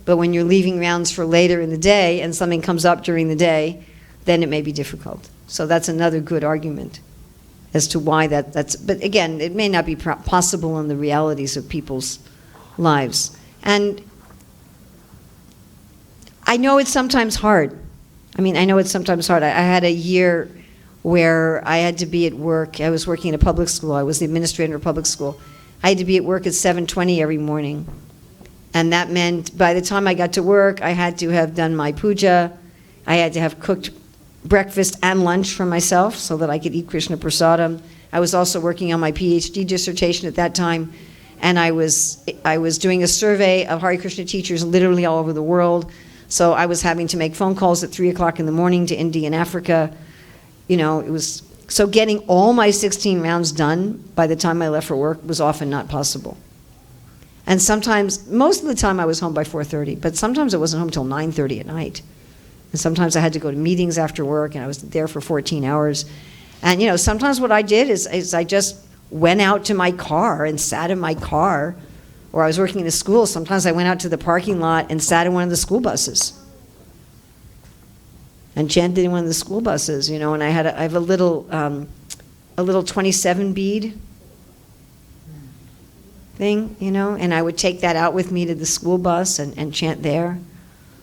But when you're leaving rounds for later in the day and something comes up during the day, then it may be difficult. So that's another good argument as to why that's, but again, it may not be possible in the realities of people's lives. And I know it's sometimes hard. I had a year where I had to be at work. I was working at a public school. I was the administrator of a public school. I had to be at work at 7:20 every morning. And that meant by the time I got to work, I had to have done my puja. I had to have cooked breakfast and lunch for myself so that I could eat Krishna Prasadam. I was also working on my PhD dissertation at that time. And I was doing a survey of Hare Krishna teachers literally all over the world. So I was having to make phone calls at 3 o'clock in the morning to India and Africa. So getting all my 16 rounds done by the time I left for work was often not possible. And sometimes, most of the time I was home by 4:30, but sometimes I wasn't home till 9:30 at night. And sometimes I had to go to meetings after work, and I was there for 14 hours. And sometimes what I did is I just went out to my car and sat in my car, or I was working in a school. Sometimes I went out to the parking lot and sat in one of the school buses and chanted in one of the school buses, and I have a little 27 bead thing, and I would take that out with me to the school bus and chant there.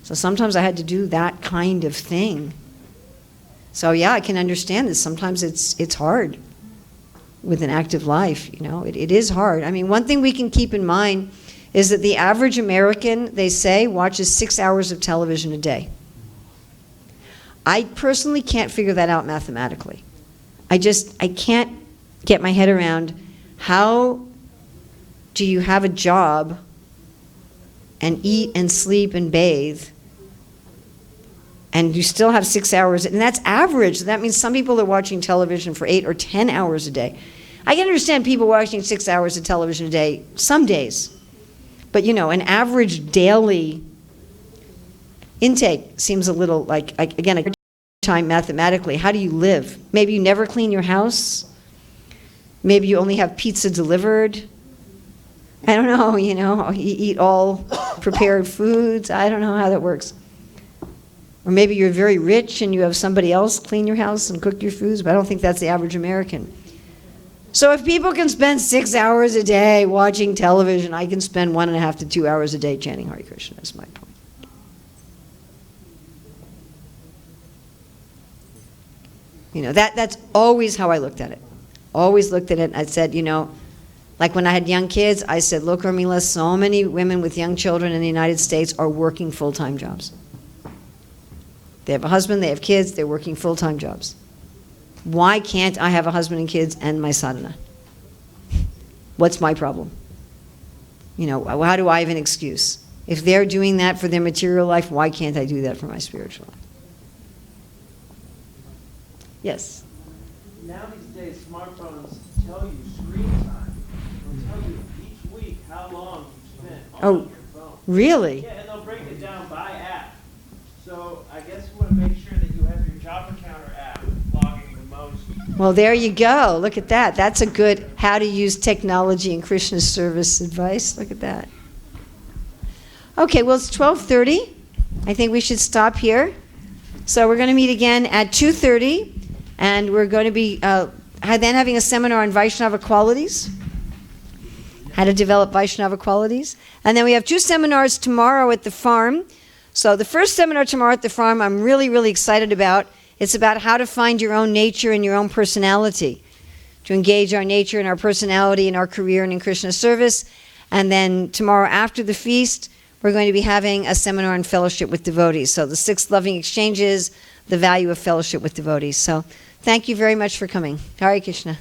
So sometimes I had to do that kind of thing. So yeah, I can understand this. Sometimes it's hard with an active life, it is hard. I mean, one thing we can keep in mind is that the average American, they say, watches 6 hours of television a day. I personally can't figure that out mathematically. I can't get my head around how do you have a job and eat and sleep and bathe and you still have 6 hours, and that's average. That means some people are watching television for 8 or 10 hours a day. I can understand people watching 6 hours of television a day some days, but an average daily intake seems a little like, again, a time mathematically. How do you live? Maybe you never clean your house. Maybe you only have pizza delivered. I don't know, you eat all prepared foods. I don't know how that works. Or maybe you're very rich and you have somebody else clean your house and cook your foods, but I don't think that's the average American. So if people can spend 6 hours a day watching television, I can spend 1.5 to 2 hours a day chanting Hare Krishna, is my point. That's always how I looked at it. Always looked at it and I said, like when I had young kids, I said, look, Urmila, so many women with young children in the United States are working full-time jobs. They have a husband, they have kids, they're working full-time jobs. Why can't I have a husband and kids and my sadhana? What's my problem? How do I have an excuse? If they're doing that for their material life, why can't I do that for my spiritual life? Yes? Now these days, smartphones tell you screen time. It'll tell you each week how long you spent on Oh, your phone. really? Yeah, and they'll break it down by app. So I guess you want to make sure that you have your job counter app logging the most. Well, there you go. Look at that. That's a good how to use technology in Krishna service advice. Look at that. Okay, well, it's 12:30. I think we should stop here. So we're going to meet again at 2:30, and we're going to be then having a seminar on Vaishnava qualities, how to develop Vaishnava qualities. And then we have 2 seminars tomorrow at the farm. So the first seminar tomorrow at the farm I'm really, really excited about. It's about how to find your own nature and your own personality, to engage our nature and our personality in our career and in Krishna service. And then tomorrow after the feast, we're going to be having a seminar on fellowship with devotees. So the 6 loving exchanges, the value of fellowship with devotees. So thank you very much for coming. Hare Krishna.